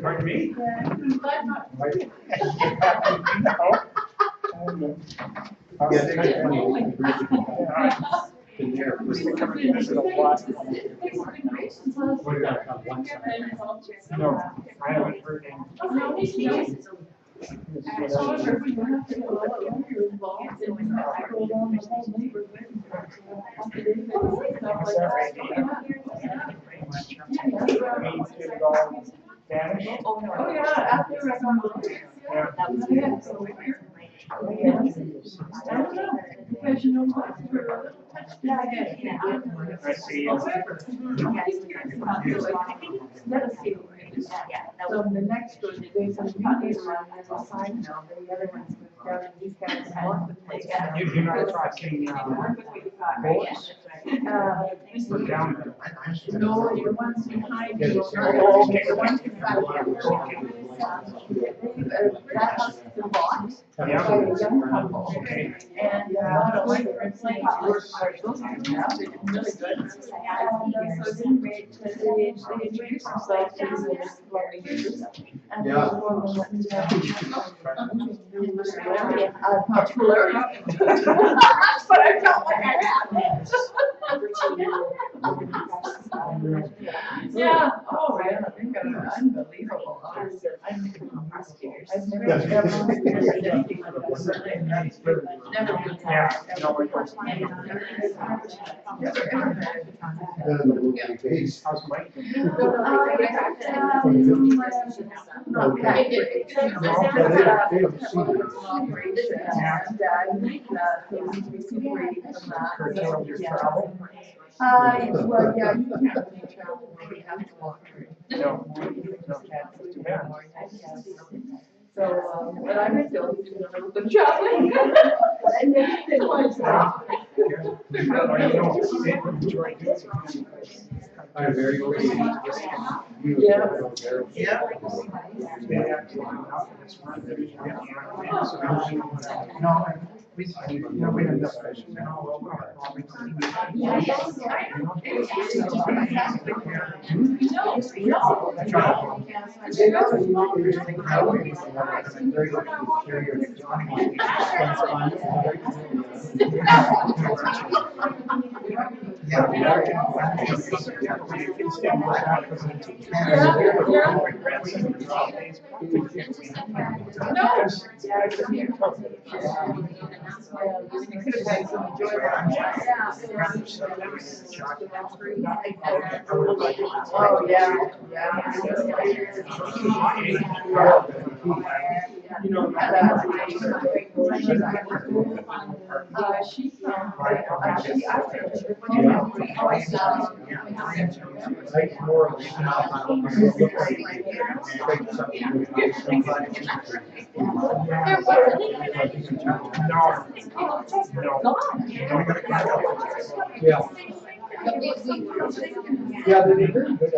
Pardon me? No, I haven't heard anything. However, we have to go out and you're involved in Oh yeah, after I found out. That was good. So we're here. I don't know, because you know what, we're a little touched in the head. I see. However, so the next one, they said, you need to run as a side note, the other one's moved down, and these guys walk the place. You're not talking, we're down there. No, the ones behind you. Oh, okay. The ones beside you. That house is a lot. By a young couple. Okay. And, like, it's like, those are really good. And, so it's great, because they introduce themselves to the lovely. And they go and let me know. Popular. But I felt like I had it. Yeah, oh, yeah, they've got an unbelievable office. I've never experienced anything like that. Never been there. How's Mike? Well, yeah, you can't really travel when you have to walk through. No, can't do that. So, but I would still do a little bit of traveling. And then it was, I'm very grateful. yeah. Yeah. We end up fishing all over. Oh, yeah, You know, Yeah. Yeah, they did very good.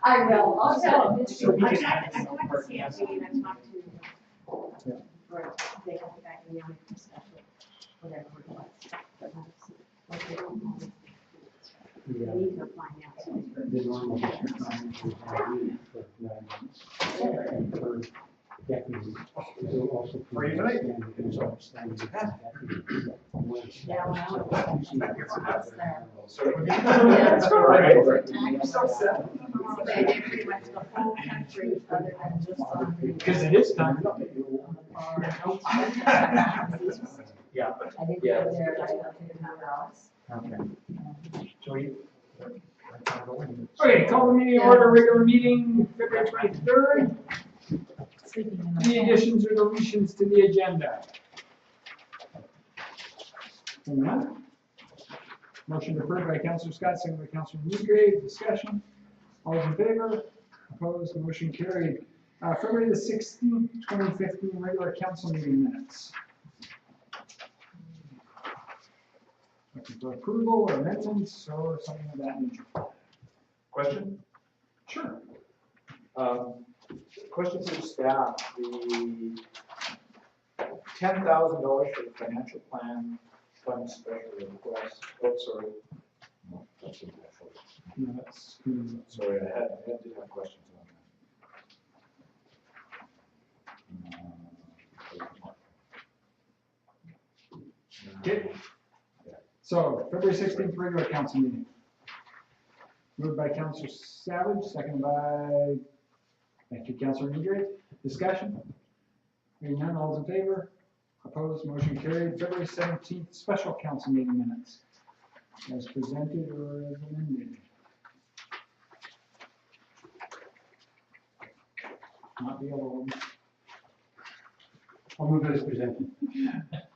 I will, I'll tell them. because it is time. Yeah. Yeah. Okay. Okay, call the meeting order, regular meeting, February 23rd. Any additions or deletions to the agenda? None. Motion approved by Councilor Scott, second by Councilor Musgrave. Discussion. All those in favor? Opposed? Motion carried. February the 16th, 2015, regular council meeting minutes. Looking for approval or amendments or something of that nature. Question? Sure. question for staff, the $10,000 for the financial plan fund special request, oh, sorry. No, that's in there. No, that's, Sorry, I did have questions on that. okay. So, February 16th, regular council meeting. Moved by Councilor Savage, seconded by, thank you, Councilor Negri. Discussion? Hearing none, all those in favor? Opposed, motion carried. February 17th, special council meeting minutes. As presented or as amended? Not the yellow one. I'll move as presented.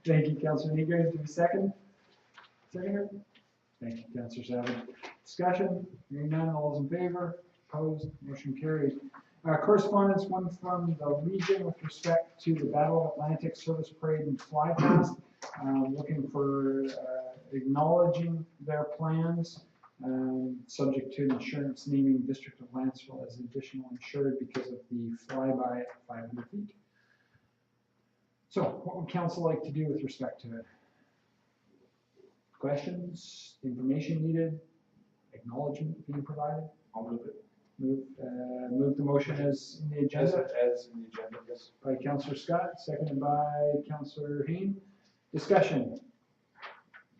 Thank you, Councilor Negri. Do we second? Seconder? Thank you, Councilor Savage. Discussion? Hearing none, all those in favor? Opposed, motion carried. Correspondence, one from the Legion with respect to the Battle of Atlantic Service Parade and Fly Past. Looking for acknowledging their plans, subject to insurance naming District of Lantzville as additional insured because of the flyby at 500 feet. So, what would council like to do with respect to it? Questions, information needed, acknowledgement being provided? I'll move it. Move the motion as in the agenda. As in the agenda, yes. By Councillor Scott, seconded by Councillor Hain. Discussion.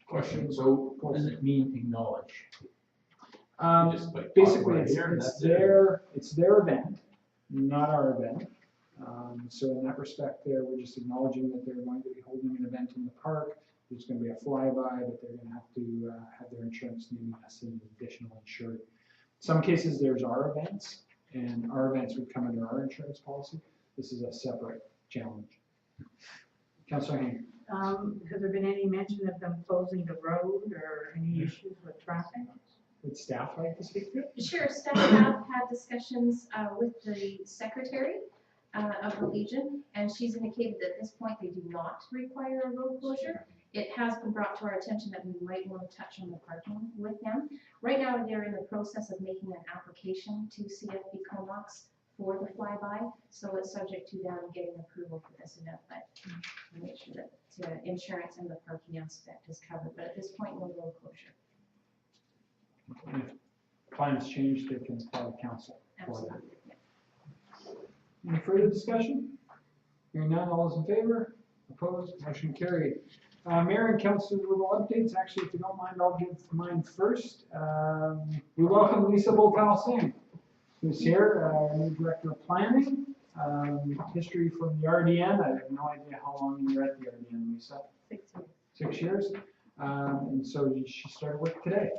Question, so what does it mean acknowledge? Just like Basically, talk about it's their event, not our event. So in that respect there, we're just acknowledging that they're going to be holding an event in the park. There's going to be a flyby, but they're going to have to have their insurance naming us an additional insured. Some cases there's our events, and our events would come under our insurance policy. This is a separate challenge. Councillor Hain. Has there been any mention of them closing the road or any issues with traffic? Would staff like to speak to it? Sure, staff have had discussions with the secretary of the Legion, and she's indicated that at this point they do not require a road closure. It has been brought to our attention that we might want to touch on the parking with them. Right now, they're in the process of making an application to CFB Comox for the flyby, so it's subject to them getting approval for this event, but make sure that the insurance and the parking aspect is covered. But at this point, no road closure. If plans change, they can apply to council for that. Absolutely. Yeah. Any further discussion? Hearing none, all those in favor? Opposed? Motion carried. Mayor and council little updates. Actually, if you don't mind, I'll give mine first. We welcome Lisa Boltal-Singh, who's here, new director of planning. History from the RDN. I have no idea how long you were at the RDN, Lisa. 6 years. 6 years. And so she started work today.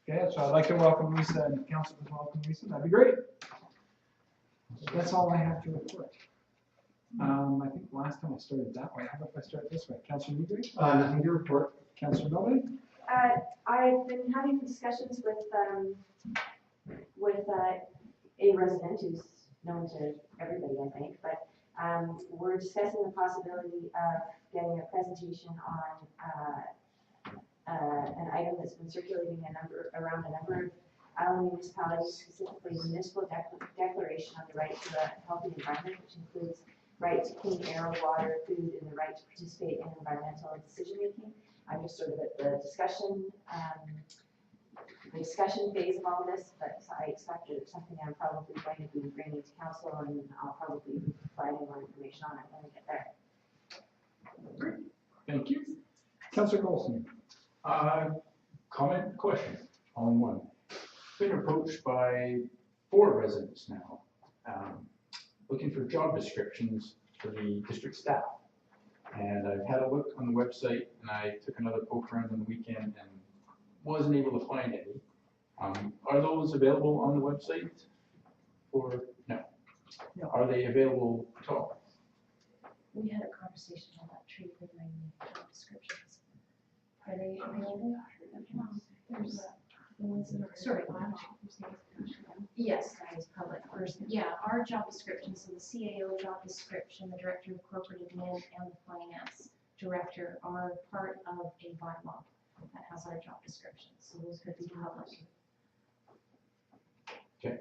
Okay, so I'd like to welcome Lisa, and the council would welcome Lisa. That'd be great. That's all I have to report. I think last time I started that way. How about if I start this way? Councilor Negri? Nothing to report. Councilor Milby? I've been having discussions with a resident who's known to everybody, I think, but we're discussing the possibility of getting a presentation on an item that's been circulating around a number of island municipalities, specifically the municipal declaration on the right to a healthy environment, which includes right to clean air, water, food, and the right to participate in environmental decision making. I'm just sort of at the discussion phase of all this, but I expect that it's something I'm probably going to be bringing to council, and I'll probably be providing more information on it when we get there. Thank you. Councilor Golson? Comment, question, all in one. Been approached by 4 residents now, looking for job descriptions for the district staff. And I've had a look on the website, and I took another poke around on the weekend and wasn't able to find any. Are those available on the website? Or no? Are they available at all? We had a conversation on that tree regarding the job descriptions. Are they available? There's the ones in the, sorry. Yes, that is public first. Yeah, our job descriptions, so the CAO job description, the director of corporate admin, and the finance director are part of a bylaw that has our job descriptions. So those could be public. Okay.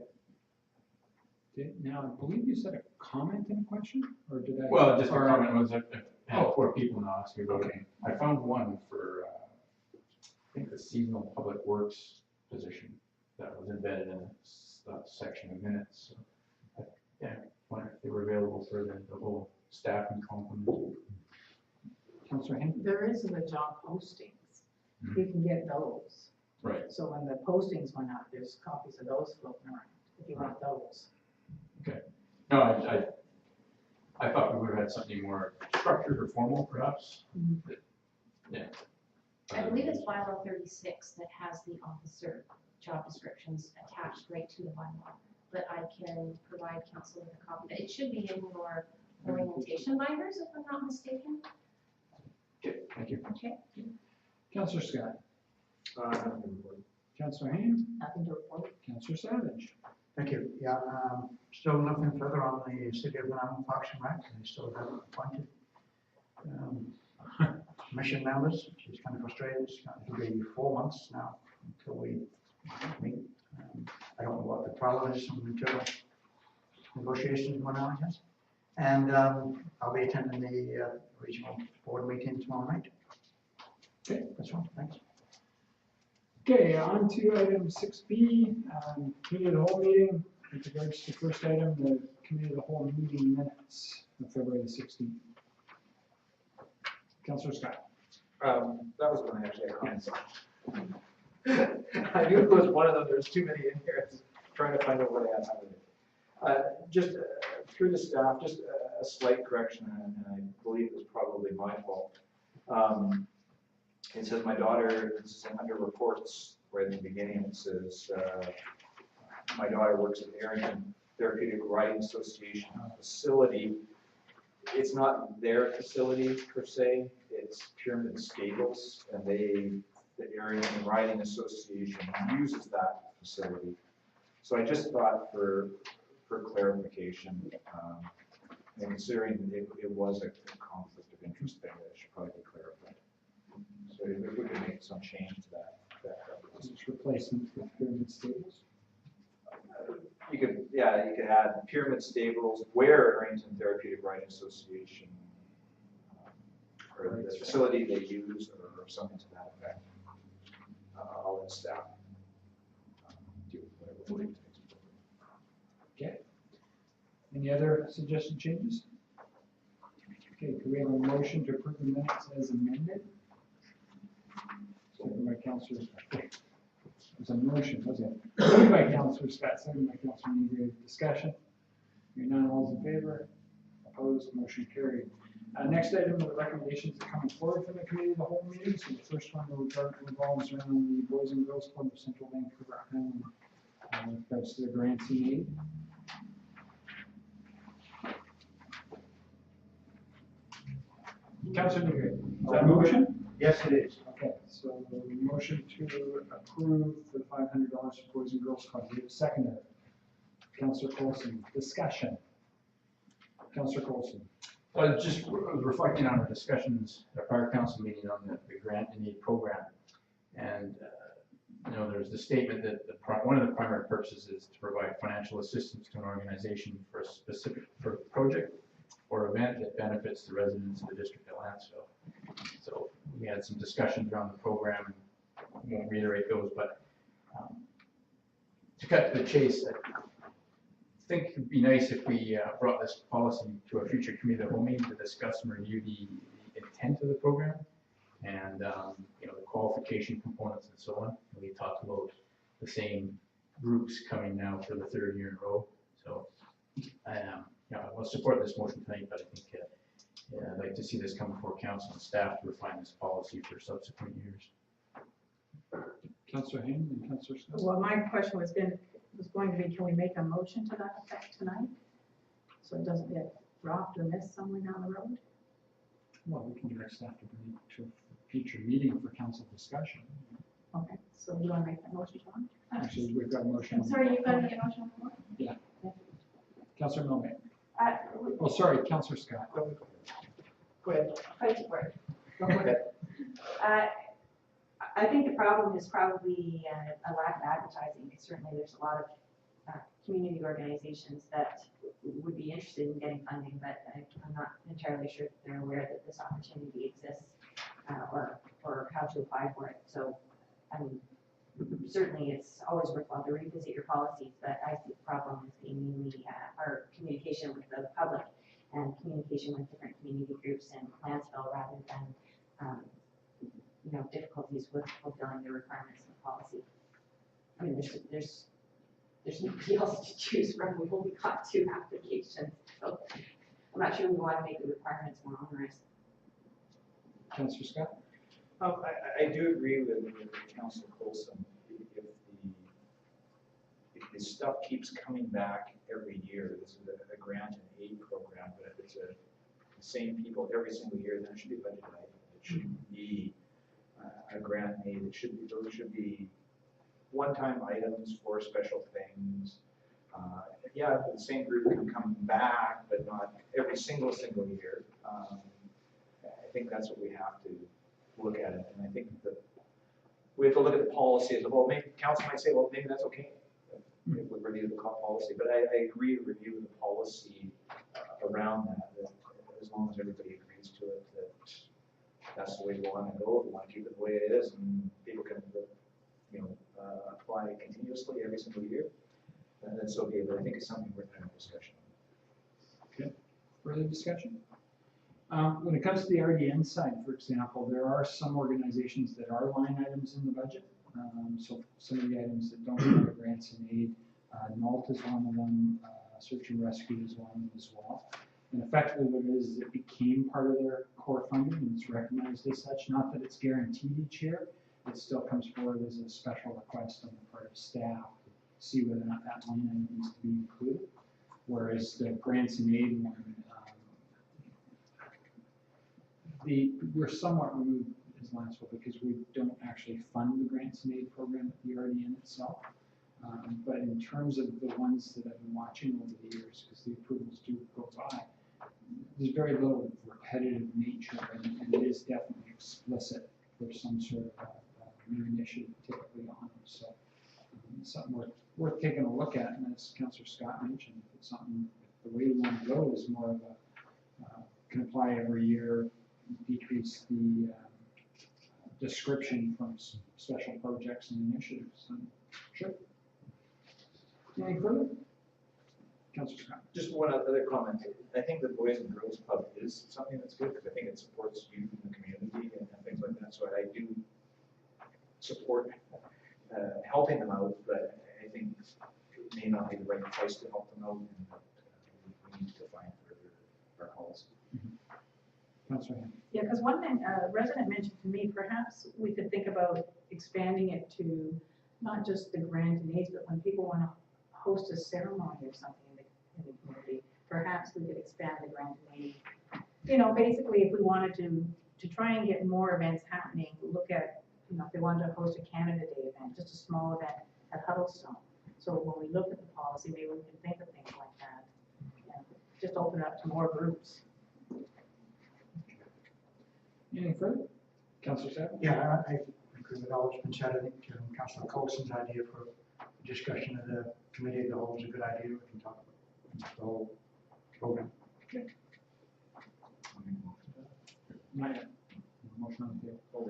Now, I believe you said a comment and a question, or did I? Well, just a or- comment was that I had Oh. 4 people now asking about it. I found one for, I think the seasonal public works position that was embedded in that section of minutes. So, yeah, wonder if they were available for the whole staffing complement. Councillor Hen? There is the job postings. You can get those. Right. So when the postings went out, there's copies of those floating around, if you want those. No, I thought we would have had something more structured or formal, perhaps. But, yeah. I believe it's bylaw 36 that has the officer job descriptions attached right to the bylaw, but I can provide council with a copy. It should be in your orientation binders, if I'm not mistaken. Okay, thank you. Okay. Councillor Scott? Nothing to report. Councillor Hain? Nothing to report. Councillor Savage? Thank you. Yeah, still nothing further on the City of Lantzville Parks and Rec. They still haven't appointed commission members, which is kind of frustrating. It'll be 4 months now until we meet. I don't know what the problem is, some internal negotiations going on, I guess. And I'll be attending the regional board meeting tomorrow night. Okay, that's all. Thanks. Okay, on to item 6B, committee of the whole meeting. With regards to the first item, the committee of the whole meeting minutes of February 16th. Councillor Scott? That was one I actually had comments on. I knew it was one of them, there's too many in here, I was trying to find out what I had. Just through the staff, just a slight correction, and I believe it was probably my fault. It says my daughter, this is under reports, right in the beginning, it says, my daughter works at the Arrington Therapeutic Riding Association facility. It's not their facility per se, it's Pyramid Stables, and the Arrington Riding Association uses that facility. So I just thought for clarification, and considering it was a conflict of interest thing, that should probably be clarified. So if we could make some change to that. Is this replacement with Pyramid Stables? You could add Pyramid Stables where Arrington Therapeutic Riding Association, or the facility they use, or something to that effect. I'll let staff do whatever they think. Okay. Any other suggested changes? Okay, could we have a motion to approve the minutes as amended? Second by Councillor, it was a motion, wasn't it? Moved by Councillor Scott, second by Councillor Negri. Discussion? Hearing none, all those in favor? Opposed? Motion carried. Next item are the recommendations that come forward from the committee of the whole meeting. So the first one revolves around the Boys and Girls Club of Central Vancouver Island with regards to the grants he made. Councillor Negri, is that a motion? Yes, it is. Okay, so motion to approve the $500 for Boys and Girls Club. We have a seconder. Councillor Colson. Discussion. Councillor Colson. Just reflecting on our discussions at our prior council meeting on the grant and aid program. And, there's the statement that one of the primary purposes is to provide financial assistance to an organization for a specific project or event that benefits the residents of the district of Lantzville. So we had some discussions around the program. I won't reiterate those, but to cut to the chase, I think it'd be nice if we brought this policy to a future committee of the whole meeting to discuss and review the intent of the program and the qualification components and so on. And we talked about the same groups coming now for the 3rd year in a row. So I'll support this motion tonight, but I think I'd like to see this come before council and staff to refine this policy for subsequent years. Councillor Hain and Councillor Scott. Well, my question was going to be, can we make a motion to that effect tonight? So it doesn't get dropped or missed somewhere down the road? Well, we can direct staff to bring it to a future meeting for council discussion. Okay, so do you want to make that motion, John? Actually, we've got a motion. I'm sorry, you've got an emotional report? Yeah. Councillor Milman. Uh, Oh, sorry, Councillor Scott. Go ahead. Go ahead. I think the problem is probably a lack of advertising. Certainly, there's a lot of community organizations that would be interested in getting funding, but I'm not entirely sure that they're aware that this opportunity exists, or how to apply for it. So, I mean, certainly it's always worthwhile to revisit your policies, but I see the problem as being mainly our communication with the public and communication with different community groups in Lantzville rather than, difficulties with fulfilling the requirements of the policy. I mean, there's nobody else to choose from. We've only got 2 applications, so I'm not sure we want to make the requirements more onerous. Councillor Scott? I do agree with Councillor Coulson. If the stuff keeps coming back every year, this is a grant and aid program, but if it's the same people every single year, then it should be a budget item. It shouldn't be a grant and aid. Those should be one-time items for special things. Yeah, the same group can come back, but not every single year. I think that's what we have to look at it, and I think that we have to look at the policy as well. Maybe council might say, well, maybe that's okay. We review the policy, but I agree to review the policy around that as long as everybody agrees to it, that's the way we want to go. We want to keep it the way it is, and people can, apply continuously every single year. And then so be it. But I think it's something worth having a discussion. Okay. Further discussion? When it comes to the RDN side, for example, there are some organizations that are line items in the budget. So some of the items that don't have grants and aid, NALT is one of them, search and rescue is one as well. And effectively what it is it became part of their core funding and it's recognized as such. Not that it's guaranteed each year, it still comes forward as a special request on the part of staff to see whether or not that line item needs to be included. Whereas the grants and aid one, we're somewhat removed as Lantzville because we don't actually fund the grants and aid program at the RDN itself. But in terms of the ones that I've been watching over the years, because the approvals do go by, there's very little repetitive nature, and it is definitely explicit for some sort of new initiative typically on them. So it's something worth taking a look at, and as Councillor Scott mentioned, if it's something, if the way we want to go is more of a can apply every year, decrease the description from special projects and initiatives. And sure. Any further? Councillor Scott. Just one other comment. I think the Boys and Girls Club is something that's good because I think it supports youth in the community and things like that. So I do support helping them out, but I think it may not be the right place to help them out, and we need to define further our policy. Councillor. Yeah, because one thing a resident mentioned to me, perhaps we could think about expanding it to not just the grant and aids, but when people want to host a ceremony or something in the community, perhaps we could expand the grant and aid. Basically, if we wanted to try and get more events happening, look at, if they wanted to host a Canada Day event, just a small event at Huddlestone. So when we look at the policy, maybe we can think of things like that. Just open it up to more groups. Anything further? Councillor Savage? Yeah, I agree with all that's been said. I think Councillor Coulson's idea for discussion of the committee of the whole is a good idea. We can talk about the whole program. Okay. Not yet. Motion on the table.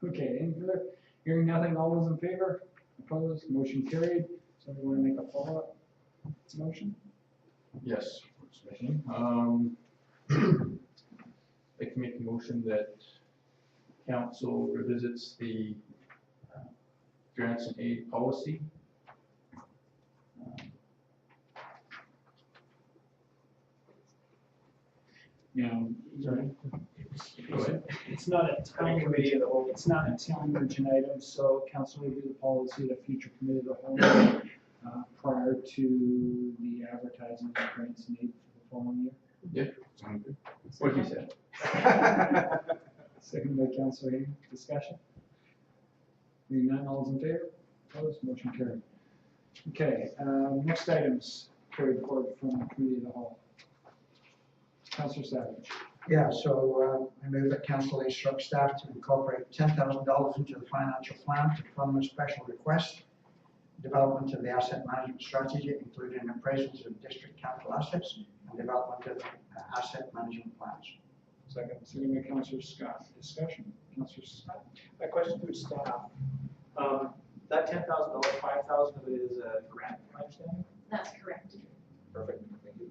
Okay, any further? Hearing nothing, all those in favor? Opposed? Motion carried. Somebody want to make a follow-up motion? Yes. I can make a motion that council revisits the grants and aid policy. Sorry. Go ahead. It's not a town Committee of the whole. It's not a town urgent item, so council will review the policy at a future committee of the whole prior to the advertising of grants and aid for the following year. Yeah, sounds good. What he said. Second by Councillor Hayden. Discussion? Hearing none, all those in favor? Opposed? Motion carried. Okay, next items carried forward from the committee of the whole. Councillor Savage. Yeah, so I move that council instruct staff to incorporate $10,000 into the financial plan to fund a special request development of the asset management strategy, including appraisals of district capital assets and development of asset management plans. Second by Councillor Scott. Discussion. Councillor Scott. My question to staff, that $10,000, 5,000 of it is a grant, am I understanding? That's correct. Perfect, thank you.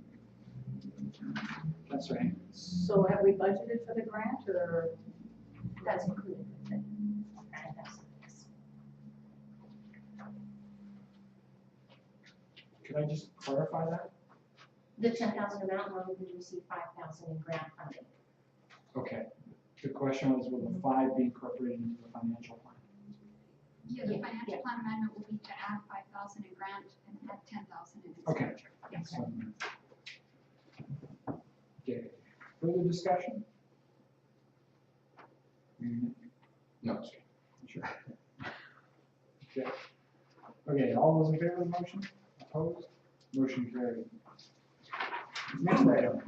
Councillor Hain. So have we budgeted for the grant, or? That's included with it. And that's, yes. Could I just clarify that? The 10,000 amount, where we receive 5,000 in grant funding. Okay. The question was, will the 5 be incorporated into the financial plan? Yeah, the financial plan amendment will be to add 5,000 in grant and add 10,000 in Okay. expenditure. Okay. Further discussion? No. Sure. Okay. Okay, all those in favor of the motion? Opposed? Motion carried. Next item.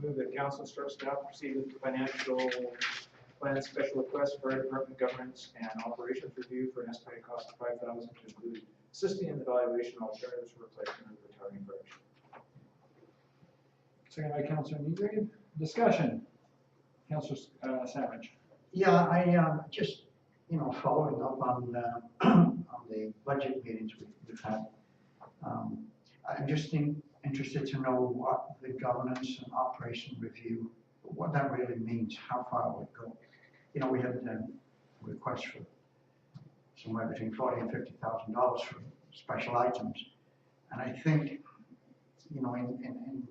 Move that council instructs staff to proceed with the financial plan special request for department governance and operations review for an estimated cost of 5,000 to include assisting in the evaluation of alternatives for replacement of the retiring bridge. Second by Councillor Negrave. Discussion. Councillor Savage. Yeah, I just, following up on the budget meetings we've had, I'm just interested to know what the governance and operation review, what that really means, how far it would go. We had requests for somewhere between $40,000 and $50,000 for special items, and I think, in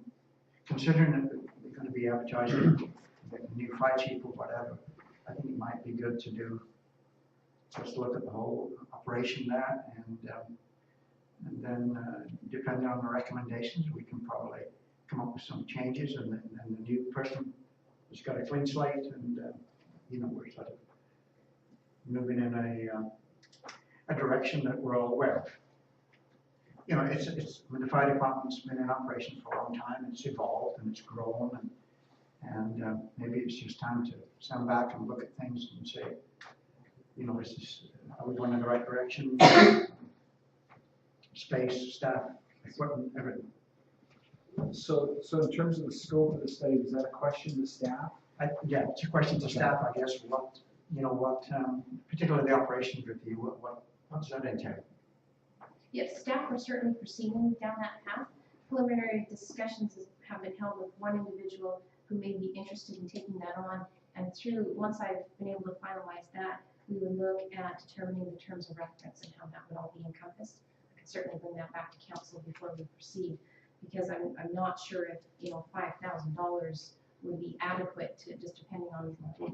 considering that we're going to be advertising the new fire chief or whatever, I think it might be good to do, just look at the whole operation there, and then depending on the recommendations, we can probably come up with some changes, and the new person has got a clean slate, and we're sort of moving in a direction that we're all aware of. The fire department's been in operation for a long time, it's evolved and it's grown, and maybe it's just time to stand back and look at things and say, are we going in the right direction? Space, staff, equipment, everything. So in terms of the scope of the study, was that a question to staff? Yeah, it's a question to staff, I guess. Particularly the operations review, what does that entail? Yes, staff are certainly proceeding down that path. Preliminary discussions have been held with one individual who may be interested in taking that on. And once I've been able to finalize that, we would look at determining the terms of reference and how that would all be encompassed. I could certainly bring that back to council before we proceed, because I'm not sure if $5,000 would be adequate to, just depending on the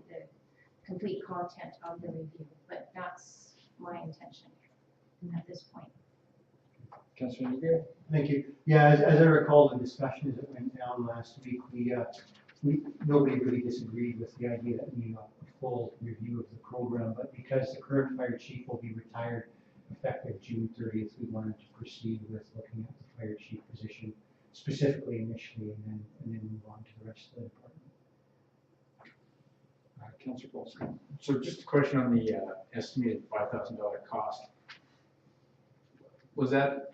complete content of the review. But that's my intention at this point. Councillor Negrave. Thank you. Yeah, as I recall the discussions that went down last week, nobody really disagreed with the idea that we need a full review of the program, but because the current fire chief will be retired effective June 30th, we wanted to proceed with looking at the fire chief position specifically initially, and then move on to the rest of the department. Councillor Bolson. So just a question on the estimated $5,000 cost. Was that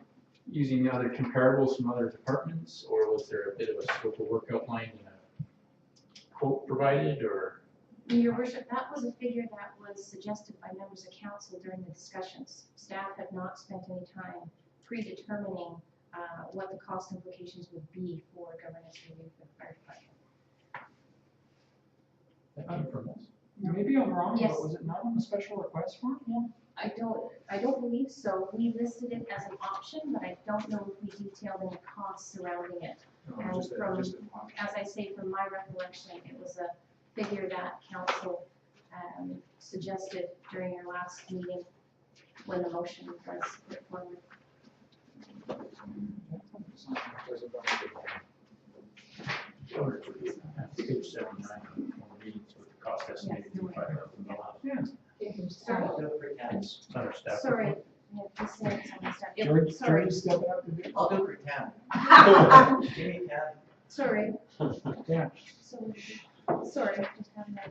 using other comparables from other departments, or was there a bit of a scope of work outlined and a quote provided, or? Your Worship, that was a figure that was suggested by members of council during the discussions. Staff had not spent any time predetermining what the cost implications would be for governance review for the fire department. Maybe I'm wrong, Yes. but was it not on the special request form? Yeah, I don't believe so. We listed it as an option, but I don't know if we detailed any costs surrounding it. And Just an option. as I say, from my recollection, it was a figure that council suggested during your last meeting when the motion was put forward. Page 79, readings with the cost estimated to be $5,000. Sorry. It's under staff. Sorry. Yeah, this is on the staff. Yep, George, sorry. George stepping up to do it? I'll do it for 10. Give me 10. Sorry. Yeah. Sorry, just having that.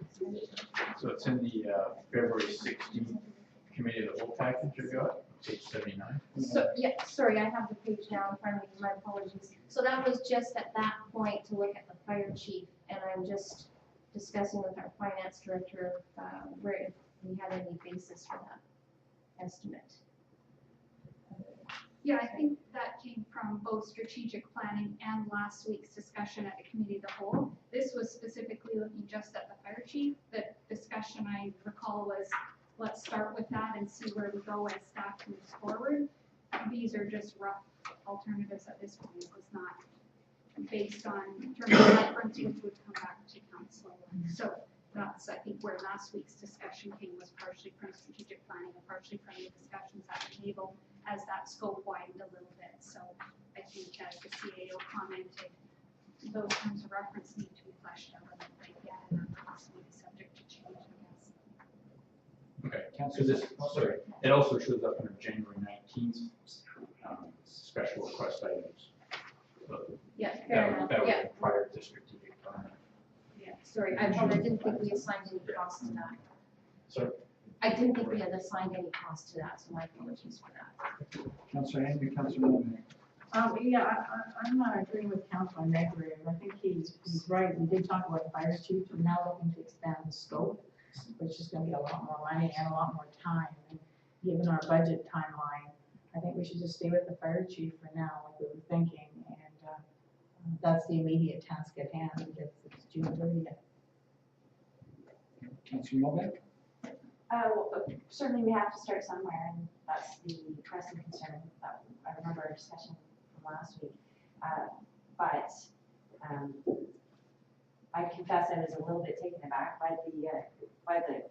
So it's in the February 16th committee of the whole package you got. page 79. So, yeah, sorry, I have the page now in front of me, my apologies. So that was just at that point to look at the fire chief, and I'm just discussing with our finance director, where if we have any basis for that estimate. Yeah, I think that came from both strategic planning and last week's discussion at the committee of the whole. This was specifically looking just at the fire chief. The discussion I recall was, let's start with that and see where we go as staff moves forward. These are just rough alternatives at this point. It was not based on terms of reference, which would come back to council. So that's, I think, where last week's discussion came, was partially from strategic planning and partially from the discussions at the table as that scope widened a little bit. So I think as the CAO commented, those terms of reference need to be fleshed out a little bit yet and are possibly subject to change, I guess. Okay, so this, sorry, it also shows up under January 19th special request items. So Yeah, fair enough. that was Yeah. prior to strategic planning. Yeah, sorry, I apologize. I didn't think we assigned any cost to that. Sorry? I didn't think we had assigned any cost to that, so my apologies for that. Councillor Henry, Councillor Miller. I'm not agreeing with Councilor Medbury. I think he's right. We did talk about the fire chief. We're now looking to expand the scope, which is gonna be a lot more money and a lot more time. And given our budget timeline, I think we should just stay with the fire chief for now, like we were thinking. And that's the immediate task at hand, because it's June 30th. Councillor Mulbeck? Certainly we have to start somewhere, and that's the pressing concern that I remember our discussion from last week. But I confess I was a little bit taken aback by the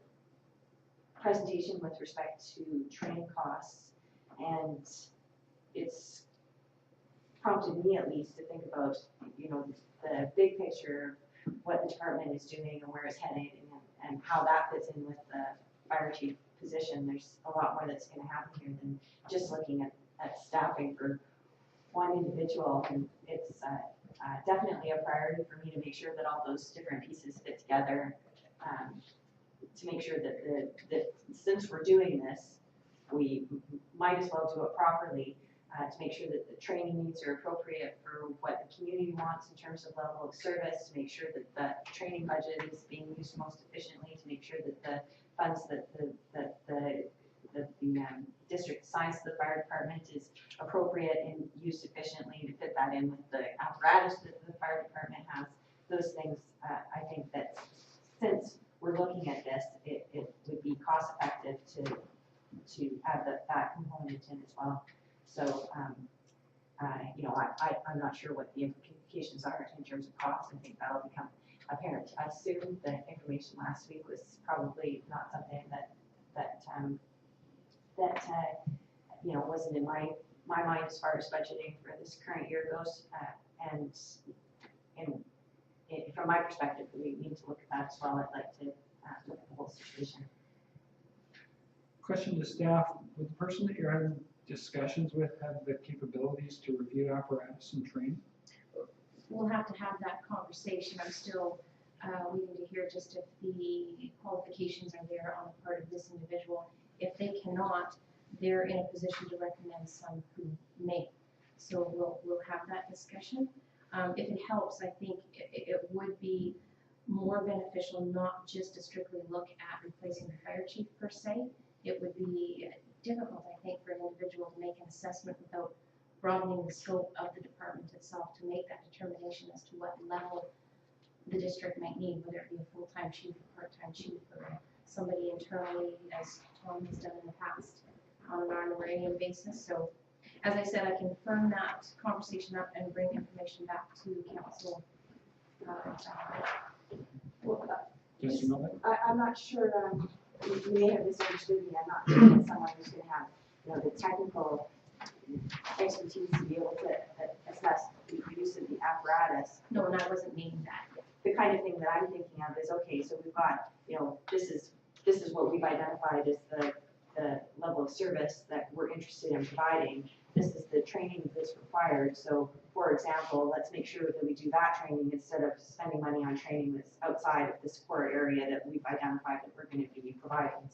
presentation with respect to training costs, and it's prompted me at least to think about, you know, the big picture of what the department is doing and where it's heading, and how that fits in with the fire chief position. There's a lot more that's going to happen here than just looking at staffing for one individual, and it's definitely a priority for me to make sure that all those different pieces fit together, to make sure that since we're doing this, we might as well do it properly, to make sure that the training needs are appropriate for what the community wants in terms of level of service, to make sure that the training budget is being used most efficiently, to make sure that the funds that the district assigns to the fire department is appropriate and used efficiently, to fit that in with the apparatus that the fire department has. Those things, I think that since we're looking at this, it would be cost effective to add that component in as well. So, you know, I'm not sure what the implications are in terms of cost. I think that'll become apparent to us soon. The information last week was probably not something that you know, wasn't in my mind as far as budgeting for this current year goes. And from my perspective, we need to look at that as well. I'd like to look at the whole situation. Question to staff: would the person that you're having discussions with have the capabilities to review apparatus and train? We'll have to have that conversation. I'm still waiting to hear just if the qualifications are there on the part of this individual. If they cannot, they're in a position to recommend some who may. So we'll have that discussion. If it helps, I think it would be more beneficial not just to strictly look at replacing the fire chief per se. It would be difficult, I think, for an individual to make an assessment without broadening the scope of the department itself to make that determination as to what level the district might need, whether it be a full-time chief, a part-time chief, or somebody internally, as Tom has done in the past, on an honorarium basis. So, as I said, I can firm that conversation up and bring information back to council. I'm not sure, you may have misunderstood me. I'm not thinking that someone who's going to have, you know, the technical expertise to be able to assess the use of the apparatus. No, and I wasn't meaning that. The kind of thing that I'm thinking of is, okay, so we've got, you know, this is what we've identified as the level of service that we're interested in providing. This is the training that's required. So, for example, let's make sure that we do that training instead of spending money on training that's outside of this core area that we've identified that we're going to be providing,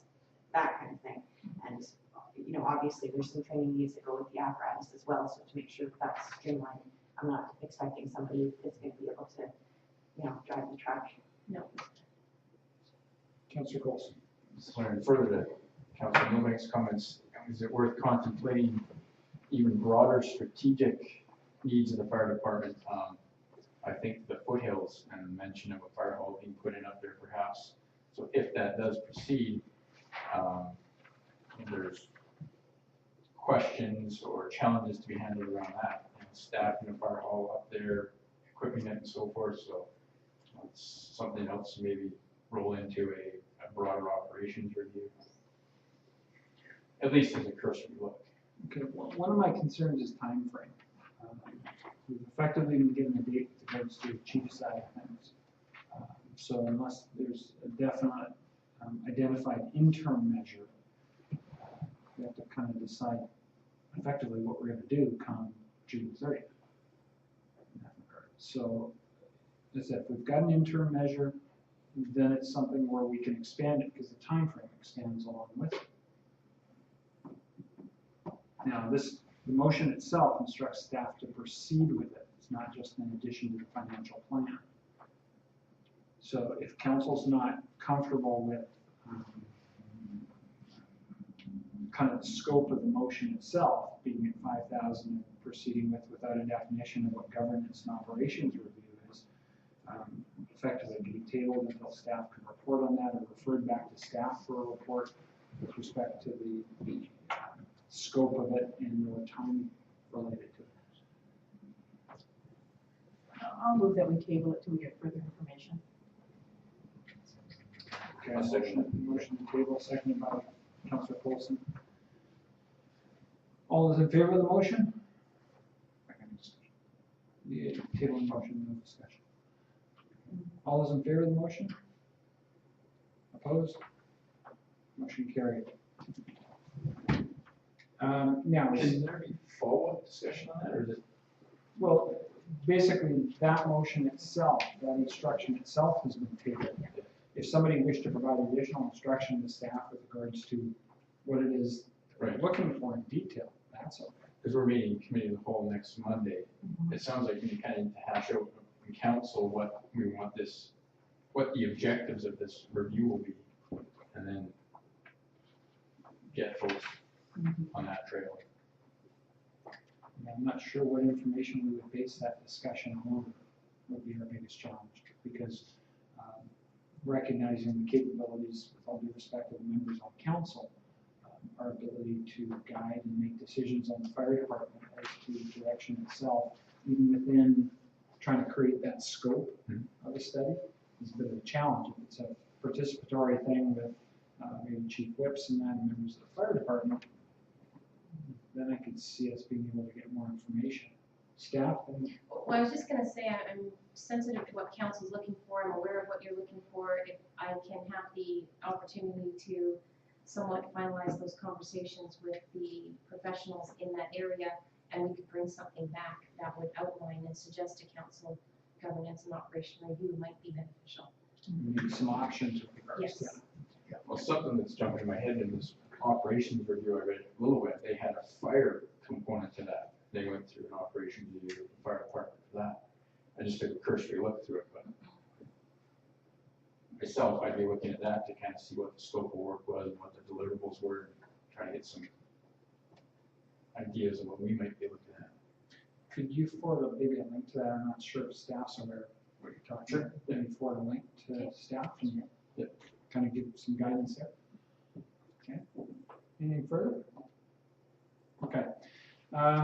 that kind of thing. And, you know, obviously there's some training needs that go with the apparatus as well, so to make sure that that's streamlined. I'm not expecting somebody that's going to be able to, you know, drive the truck. No. Councillor Coulson. Just learning further to Councillor Milbank's comments, is it worth contemplating even broader strategic needs of the fire department? I think the foothills and the mention of a fire hall being put in up there perhaps. So if that does proceed, there's questions or challenges to be handled around that. You know, staffing a fire hall up there, equipping it and so forth. So it's something else to maybe roll into a broader operations review. At least as a cursory look. Okay, well, one of my concerns is time frame. We've effectively been given a date with regards to the chief side of things. So unless there's a definite identified interim measure, we have to kind of decide effectively what we're going to do come June 30th. In that regard. So, as I said, if we've got an interim measure, then it's something where we can expand it because the time frame extends along with it. Now, the motion itself instructs staff to proceed with it. It's not just in addition to the financial plan. So if council's not comfortable with kind of the scope of the motion itself, being at 5,000 and proceeding without a definition of what governance and operations review is, effectively can be tabled until staff can report on that or referred back to staff for a report with respect to the scope of it and the time related to it. I'll move that we table it till we get further information. Okay, motion to table, seconded by Councillor Coulson. All those in favor of the motion? The tabling motion, no discussion. All those in favor of the motion? Opposed? Motion carried. Now, Is there any follow-up discussion on that, or is it? well, basically, that motion itself, that instruction itself has been tabled. If somebody wished to provide additional instruction to staff with regards to what it is they're looking for in detail, that's okay. Because we're meeting committee of the whole next Monday. It sounds like we kind of need to hash out in council what we want this, what the objectives of this review will be, and then get folks on that trail. I'm not sure what information we would base that discussion on would be our biggest challenge, because recognizing the capabilities, with all due respect to the members on council, our ability to guide and make decisions on the fire department as to the direction itself, even within trying to create that scope of the study, is a bit of a challenge. If it's a participatory thing with maybe chief whips and that, and members of the fire department, then I could see us being able to get more information. Staff? Well, I was just going to say, I'm sensitive to what council's looking for. I'm aware of what you're looking for. If I can have the opportunity to somewhat finalize those conversations with the professionals in that area, and we could bring something back that would outline and suggest to council governance and operation review might be beneficial. Maybe some options with regards to Yes. that. Yeah, well, something that's jumping in my head in this operations review I read a little bit, they had a fire component to that. They went through an operations review with the fire department for that. I just took a cursory look through it, but myself, I'd be looking at that to kind of see what the scope of work was and what the deliverables were, and try to get some ideas of what we might be looking at. Could you forward maybe a link to that? I'm not sure if staff's aware of what you're talking about. Maybe forward a link to staff and kind of give some guidance there. Okay. Anything further? Okay.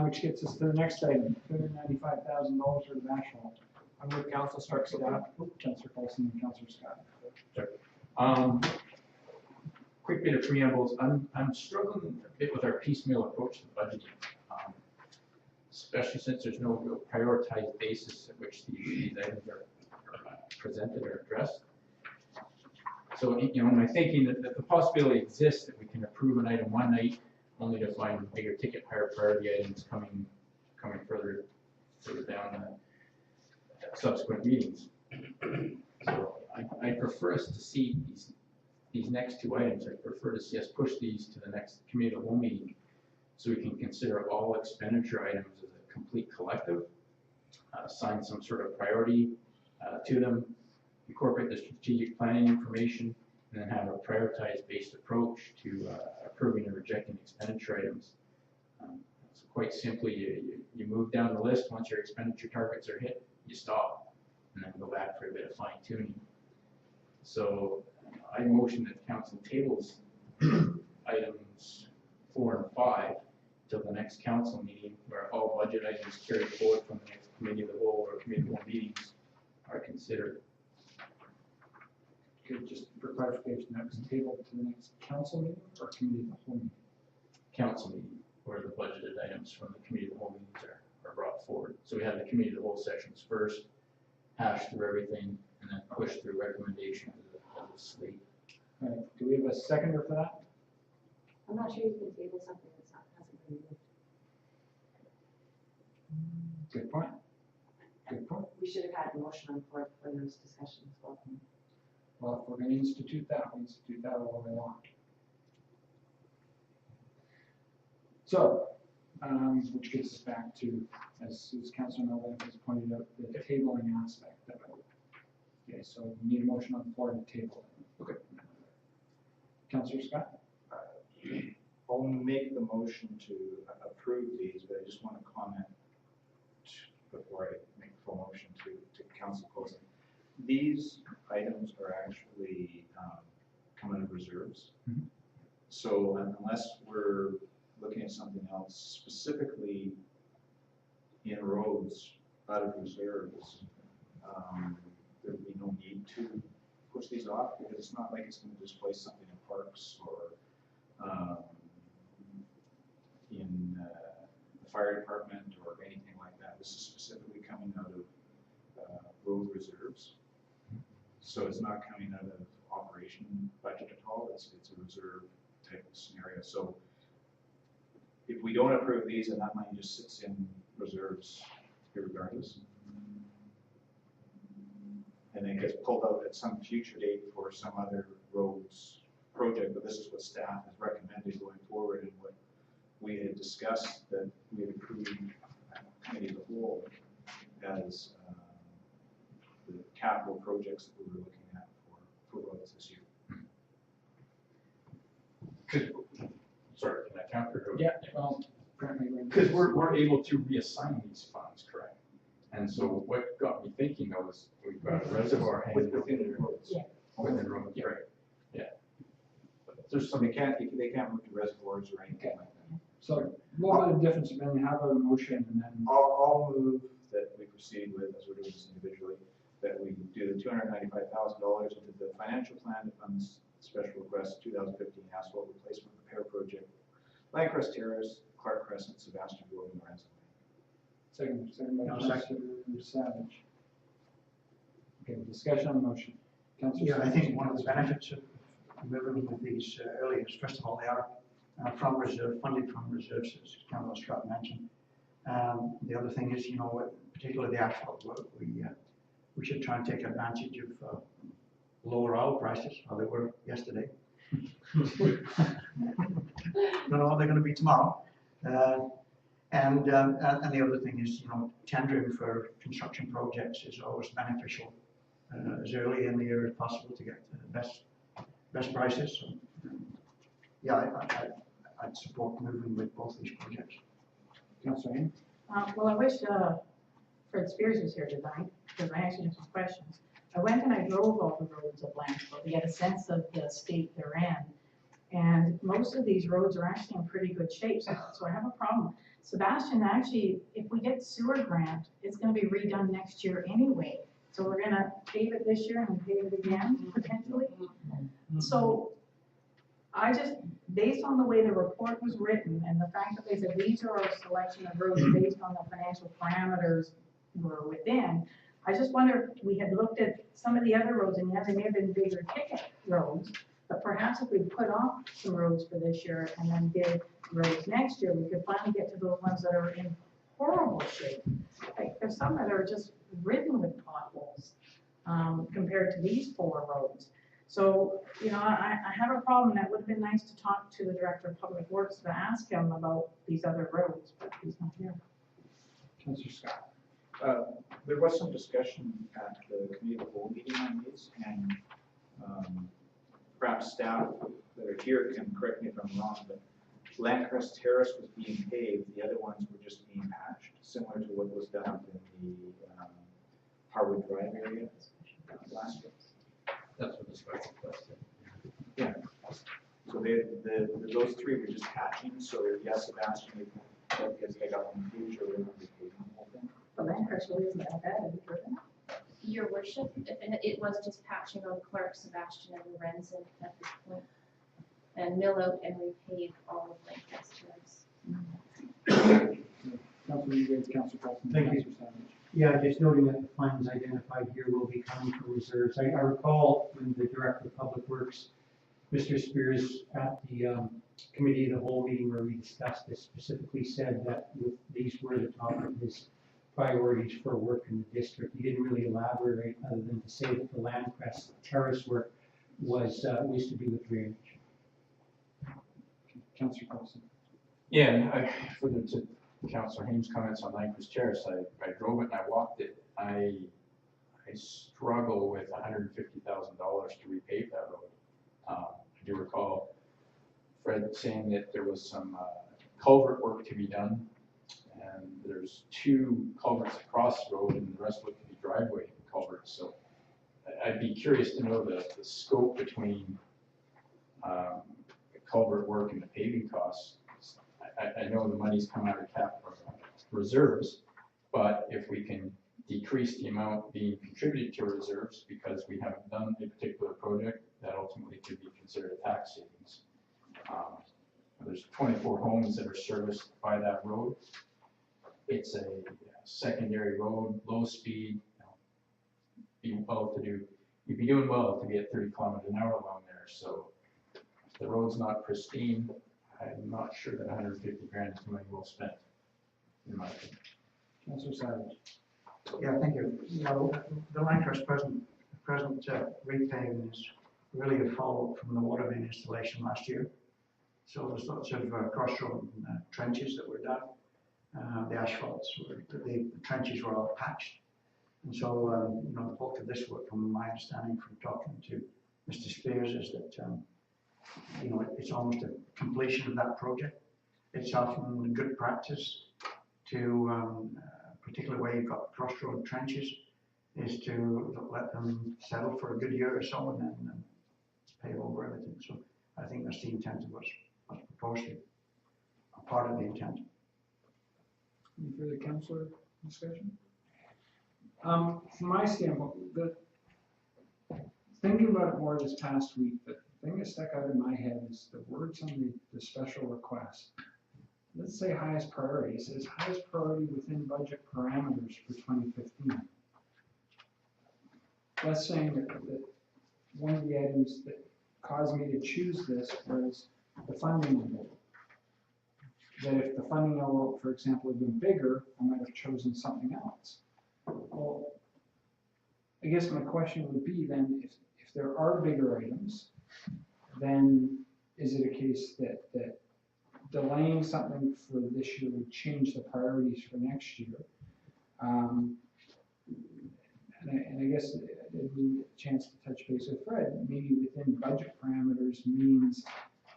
Which gets us to the next item, $295,000 for the national. I move council instruct staff. Councillor Coulson and Councillor Scott. Quick bit of preambles. I'm struggling a bit with our piecemeal approach to budgeting, especially since there's no real prioritized basis at which these items are presented or addressed. So, you know, my thinking that the possibility exists that we can approve an item one night, only to find bigger ticket, higher priority items coming further down subsequent meetings. So I prefer us to see these next two items, I prefer to see us push these to the next committee of the whole meeting so we can consider all expenditure items as a complete collective, assign some sort of priority to them, incorporate the strategic planning information, and then have a prioritized based approach to approving and rejecting expenditure items. So quite simply, you move down the list. Once your expenditure targets are hit, you stop and then go back for a bit of fine tuning. So I motion that council tables items 4 and 5 till the next council meeting, where all budget items carried forward from the next committee of the whole or committee of the whole meetings are considered. Okay, just for clarification, that was tabled to the next council meeting or committee of the whole meeting? Council meeting, where the budgeted items from the committee of the whole meetings are brought forward. So we have the committee of the whole sessions first, hash through everything, and then push through recommendations of the slate. All right, do we have a seconder for that? I'm not sure you can table something that's not, hasn't been moved. Good point. Good point. We should have had a motion on the floor for those discussions. Well, if we're going to institute that, we'll institute that all the way along. So, which gets us back to, as Councilor Novak has pointed out, the tabling aspect of it. Okay, so we need a motion on the floor to table it. Okay. Councilor Scott? I'll make the motion to approve these, but I just want to comment before I make the full motion to council closing. These items are actually come out of reserves. Mm-hmm. So unless we're looking at something else specifically in roads out of reserves, there would be no need to push these off, because it's not like it's going to displace something in parks or in the fire department or anything like that. This is specifically coming out of road reserves. So it's not coming out of operation budget at all. It's a reserve type of scenario. So if we don't approve these, and that money just sits in reserves irregardless, and then gets pulled out at some future date for some other roads project, but this is what staff has recommended going forward and what we had discussed that we had approved committee of the whole as the capital projects that we were looking at for roads this year. Sorry, can I counter? Yeah, well, apparently. Because we're able to reassign these funds, correct? And so what got me thinking though is we've got a reservoir hanging Within the roads. Yeah. within roads, right? Yeah. There's some, they can't move to reservoirs or anything like that. So a little bit of difference, then we have a motion and then. I'll move that we proceed with, as we're doing this individually, that we do the $295,000 into the financial plan that funds special request 2015 asphalt replacement repair project, Landcrest Terrace, Clark Crescent, Sebastian Road, and Lorenzo. Second by No, Councilor Savage. Okay, discussion on the motion. Councilor Yeah, I Savage. think one of the benefits of moving with these early is, first of all, they are from reserve, funded from reserves, as Councilor Scott mentioned. The other thing is, you know, particularly the asphalt work, we should try and take advantage of lower oil prices, how they were yesterday. Don't know what they're going to be tomorrow. And the other thing is, you know, tendering for construction projects is always beneficial as early in the year as possible to get the best prices. So, yeah, I'd support moving with both these projects. Councilor Hain? Well, I wish Fred Spears was here tonight, because I actually have some questions. I went and I drove all the roads of Lantzville to get a sense of the state they're in. And most of these roads are actually in pretty good shape, so I have a problem. Sebastian, actually, if we get sewer grant, it's gonna be redone next year anyway. So we're gonna pave it this year and pave it again, potentially. So I just, based on the way the report was written and the fact that they said these are our selection of roads based on the financial parameters we're within, I just wonder if we had looked at some of the other roads, and yeah, they may have been bigger ticket roads, but perhaps if we put off some roads for this year and then did roads next year, we could finally get to those ones that are in horrible shape. Like, there's some that are just ridden with potholes compared to these 4 roads. So, you know, I have a problem, and it would have been nice to talk to the Director of Public Works to ask him about these other roads, but he's not here. Councillor Scott. There was some discussion at the committee of the whole meeting on these, and perhaps staff that are here can correct me if I'm wrong, but Landcrest Terrace was being paved, the other ones were just being patched, similar to what was done in the Harwood Drive area last year. That's what the special request is. Yeah. So those three were just patching, so yes, Sebastian, if they got in the future, we're going to be paving the whole thing. The land crush really isn't that bad, have you driven? Your worship, it was just patching on Clark, Sebastian, and Lorenzen at this point. And mill out and repave all of Lancaster Terrace. Councillor Reed, Councillor Paulson. Thank you. Councillor Savage. Yeah, just noting that the funds identified here will be coming from reserves. I recall when the Director of Public Works, Mr. Spears, at the committee of the whole meeting where we discussed this, specifically said that these were the top of his priorities for work in the district. He didn't really elaborate other than to say that the Landcrest Terrace work was to do with drainage. Councillor Paulson. Yeah, and further to Councillor Hames' comments on Landcrest Terrace, I drove it and I walked it. I struggle with $150,000 to repave that road. I do recall Fred saying that there was some culvert work to be done, and there's 2 culverts across the road, and the rest of it could be driveway culverts. So I'd be curious to know the scope between the culvert work and the paving costs. I know the money's come out of capital reserves, but if we can decrease the amount being contributed to reserves because we haven't done a particular project, that ultimately could be considered a tax savings. There's 24 homes that are serviced by that road. It's a secondary road, low speed. You'd be doing well to be at 30 kilometers an hour along there. So if the road's not pristine, I'm not sure that 150 grand is money well spent, in my opinion. Councillor Savage. Yeah, thank you. You know, the Landcrest present repaving is really a follow-up from the water main installation last year. So there's lots of crossroad trenches that were done. The the trenches were all patched. And so, you know, the bulk of this work, from my understanding from talking to Mr. Spears, is that, you know, it's almost a completion of that project. It's often good practice to, particularly where you've got crossroad trenches, is to let them settle for a good year or so and then pave over everything. So I think that's the intent of what's proposed here, a part of the intent. Any further councillor discussion? From my standpoint, thinking about it more this past week, the thing that stuck out in my head is the words on the special request. Let's say highest priority. It says highest priority within budget parameters for 2015. That's saying that one of the items that caused me to choose this was the funding envelope. That if the funding envelope, for example, had been bigger, I might have chosen something else. Well, I guess my question would be then, if there are bigger items, then is it a case that delaying something for this year would change the priorities for next year? And I guess I didn't need a chance to touch base with Fred. Maybe within budget parameters means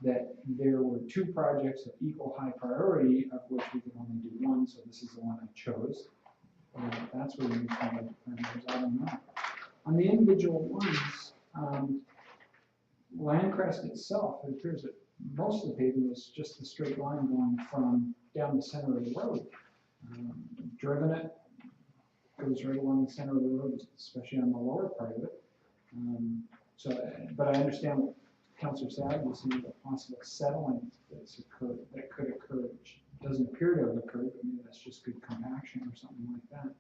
that there were 2 projects of equal high priority, of which we could only do one, so this is the one I chose. That's what we use for budget parameters. I don't know. On the individual ones, Landcrest itself, it appears that most of the paving was just a straight line going from down the center of the road. Driven it, goes right along the center of the road, especially on the lower part of it. But I understand what Councillor Savage was saying about possible settling that could occur, which doesn't appear to have occurred, but maybe that's just good compaction or something like that.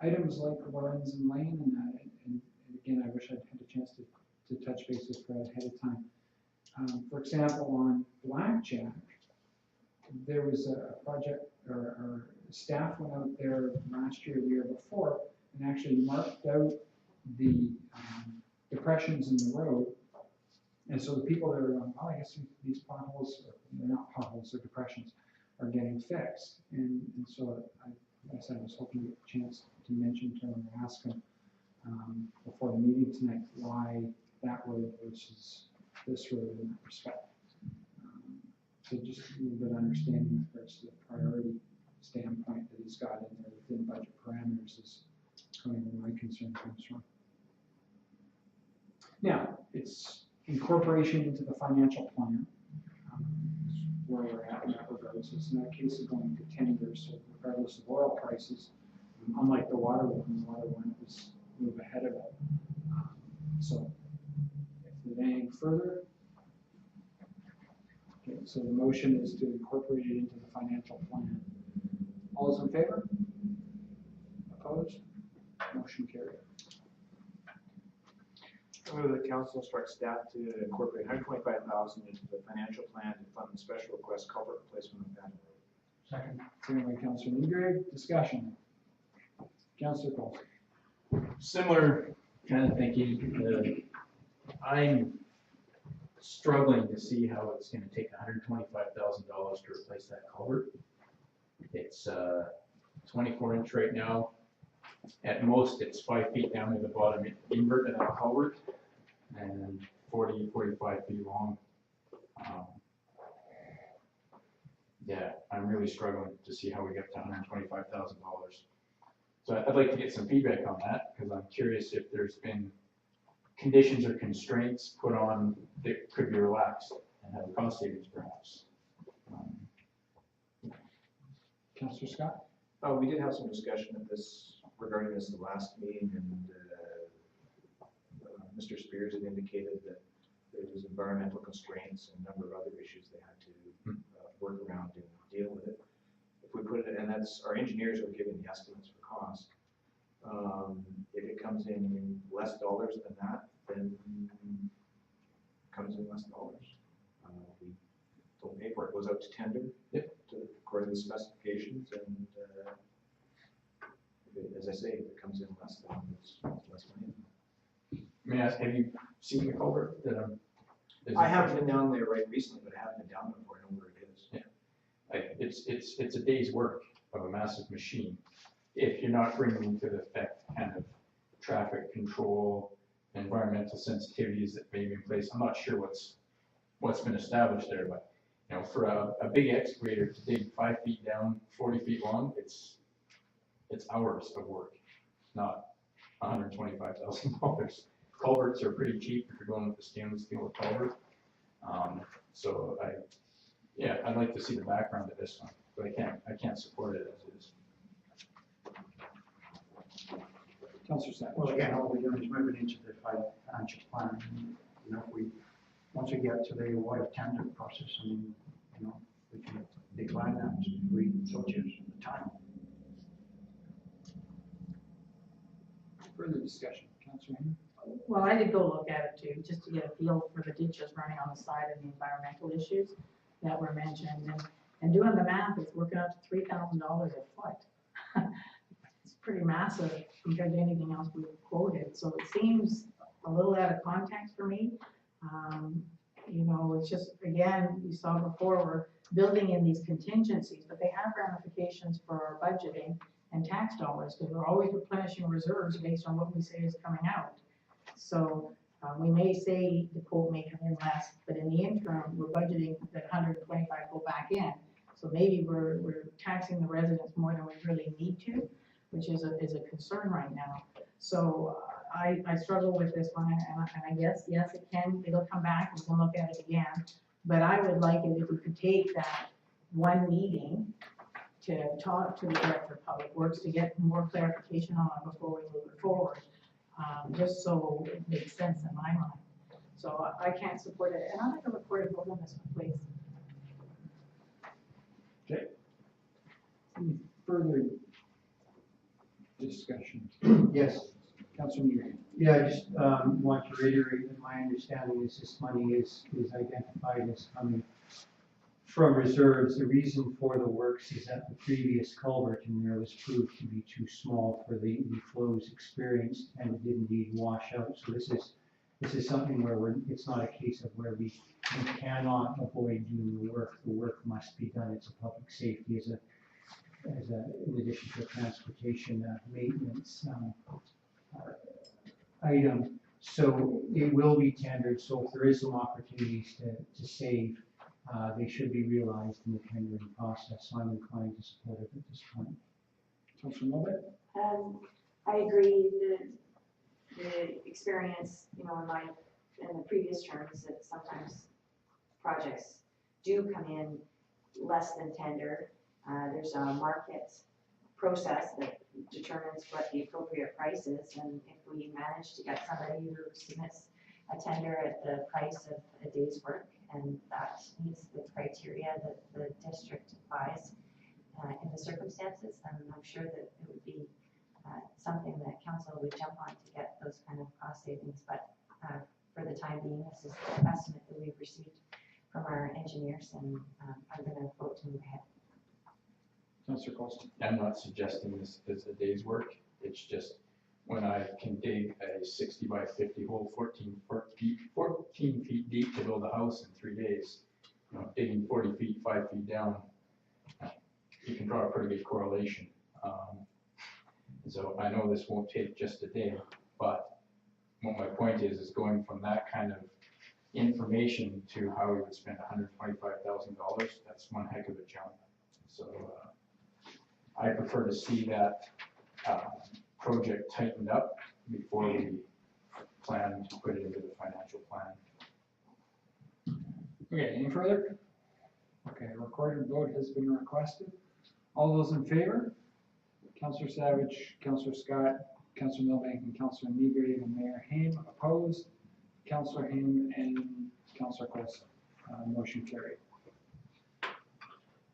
Items like Lorenzen Lane and that, and again, I wish I'd had a chance to touch base with Fred ahead of time. For example, on Blackjack, there was a project, or staff went out there last year, the year before, and actually marked out the depressions in the road. And so the people that are going, oh, I guess these potholes, they're not potholes, they're depressions, are getting fixed. And so I said I was hoping to get a chance to mention to him or ask him before the meeting tonight why that road versus this road in that respect. So just a little bit of understanding with regards to the priority standpoint that he's got in there within budget parameters is kind of where my concern comes from. Now, it's incorporation into the financial plan, is where we're at in that regard. So it's not a case of going to tender, so regardless of oil prices, unlike the water one was a move ahead of it. So if there's anything further, okay, so the motion is to incorporate it into the financial plan. All those in favor? Opposed? Motion carried. I move that the council instruct staff to incorporate $125,000 into the financial plan to fund the special request culvert replacement on Patton Road. Second. Second by Councilor Ingrave. Discussion. Councilor Cole. Similar kind of thinking. I'm struggling to see how it's going to take $125,000 to replace that culvert. It's 24-inch right now. At most, it's 5 feet down to the bottom invert of that culvert, and 45 feet long. Yeah, I'm really struggling to see how we get to $125,000. So I'd like to get some feedback on that, because I'm curious if there's been conditions or constraints put on that could be relaxed and have cost savings perhaps. Councilor Scott? We did have some discussion of this regarding this the last meeting, and Mr. Spears had indicated that there was environmental constraints and a number of other issues they had to work around and deal with it. If we put it, and that's our engineers are giving the estimates for cost. If it comes in less dollars than that, then it comes in less dollars. We don't pay for it. It goes out to tender, according to the specifications, and as I say, if it comes in less, then it's less money. May I ask, have you seen the culvert? I haven't been down there right recently, but I haven't been down there before. I know where it is. Yeah, it's a day's work of a massive machine. If you're not bringing into effect kind of traffic control, environmental sensitivities that may be in place, I'm not sure what's been established there, but you know, for a big excavator to dig 5 feet down, 40 feet long, it's hours of work, not $125,000. Culverts are pretty cheap if you're going with the stainless steel culvert. So I'd like to see the background of this one, but I can't support it as is. Councilor Savage. Well, again, all we're doing is moving into the financial plan. You know, once we get to the award tender process, I mean, you know, we can decline that if we so choose at the time. Further discussion. Councilor Henry. Well, I did go look at it too, just to get a feel for the ditches running on the side and the environmental issues that were mentioned. And doing the math, it's working out to $3,000 a foot. It's pretty massive compared to anything else we've quoted. So it seems a little out of context for me. You know, it's just, again, you saw before, we're building in these contingencies, but they have ramifications for our budgeting and tax dollars, because we're always replenishing reserves based on what we say is coming out. So we may say the quote may come in less, but in the interim, we're budgeting that 125 go back in. So maybe we're taxing the residents more than we really need to, which is a concern right now. So I struggle with this one, and I guess, yes, it'll come back, and we'll look at it again. But I would like it if we could take that one meeting to talk to the Director of Public Works to get more clarification on it before we move it forward, just so it makes sense in my mind. So I can't support it, and I'll have a recorded vote on this one, please. Okay. Any further discussion? Yes. Councilor Ingrave. Yeah, I just want to reiterate that my understanding is this money is identified as coming from reserves. The reason for the works is that the previous culvert in there was proved to be too small for the flows experienced, and it did indeed wash out. So this is this is something where it's not a case of where we cannot avoid doing the work must be done. It's a public safety in addition to a transportation maintenance item. So it will be tendered, so if there is some opportunities to save, they should be realized in the tendering process. So I'm inclined to support it at this point. Councilor Milbeck? I agree. The experience, in the previous terms, that sometimes projects do come in less than tender. There's a market process that determines what the appropriate price is, and if we manage to get somebody who submits a tender at the price of a day's work, and that meets the criteria that the district applies in the circumstances, then I'm sure that it would be something that council would jump on to get those kind of cost savings. But for the time being, this is the estimate that we've received from our engineers, and I'm going to vote to move ahead. Councilor Colston? I'm not suggesting this is a day's work. It's just when I can dig a 60 by 50 hole 14 feet deep to build a house in 3 days, digging 40 feet, 5 feet down, you can draw a pretty good correlation. So I know this won't take just a day, but what my point is going from that kind of information to how we would spend $125,000, that's one heck of a jump. So I prefer to see that project tightened up before we plan to put it into the financial plan. Okay, any further? Okay, a recorded vote has been requested. All those in favor? Councillor Savage, Councillor Scott, Councillor Milbank, and Councillor Negrave, and Mayor Haim opposed. Councillor Haim and Councillor Colson. Motion carried.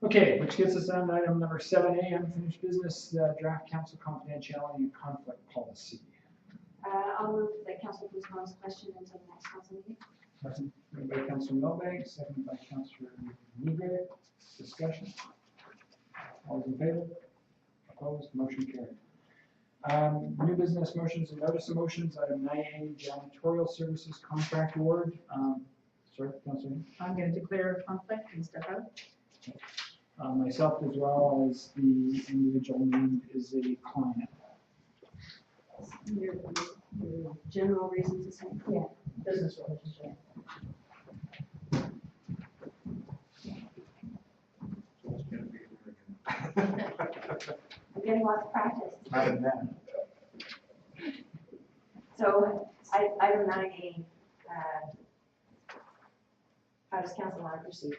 Okay, which gets us on to item number 7A, unfinished business, draft council confidentiality and conflict policy. I'll move that council postpone this question until the next council meeting. Second by Councillor Milbank, second by Councillor Negrave. Discussion. All those in favor? Opposed? Motion carried. New business motions and notice of motions. Item 9A, janitorial services contract award. Sorry, Councillor. I'm going to declare a conflict and step out. Myself as well as the individual named is a client. Your general reasons to say? Yeah, business relationship. I'm getting lots of practice. Not in that. So, item 9A, how does council want to proceed?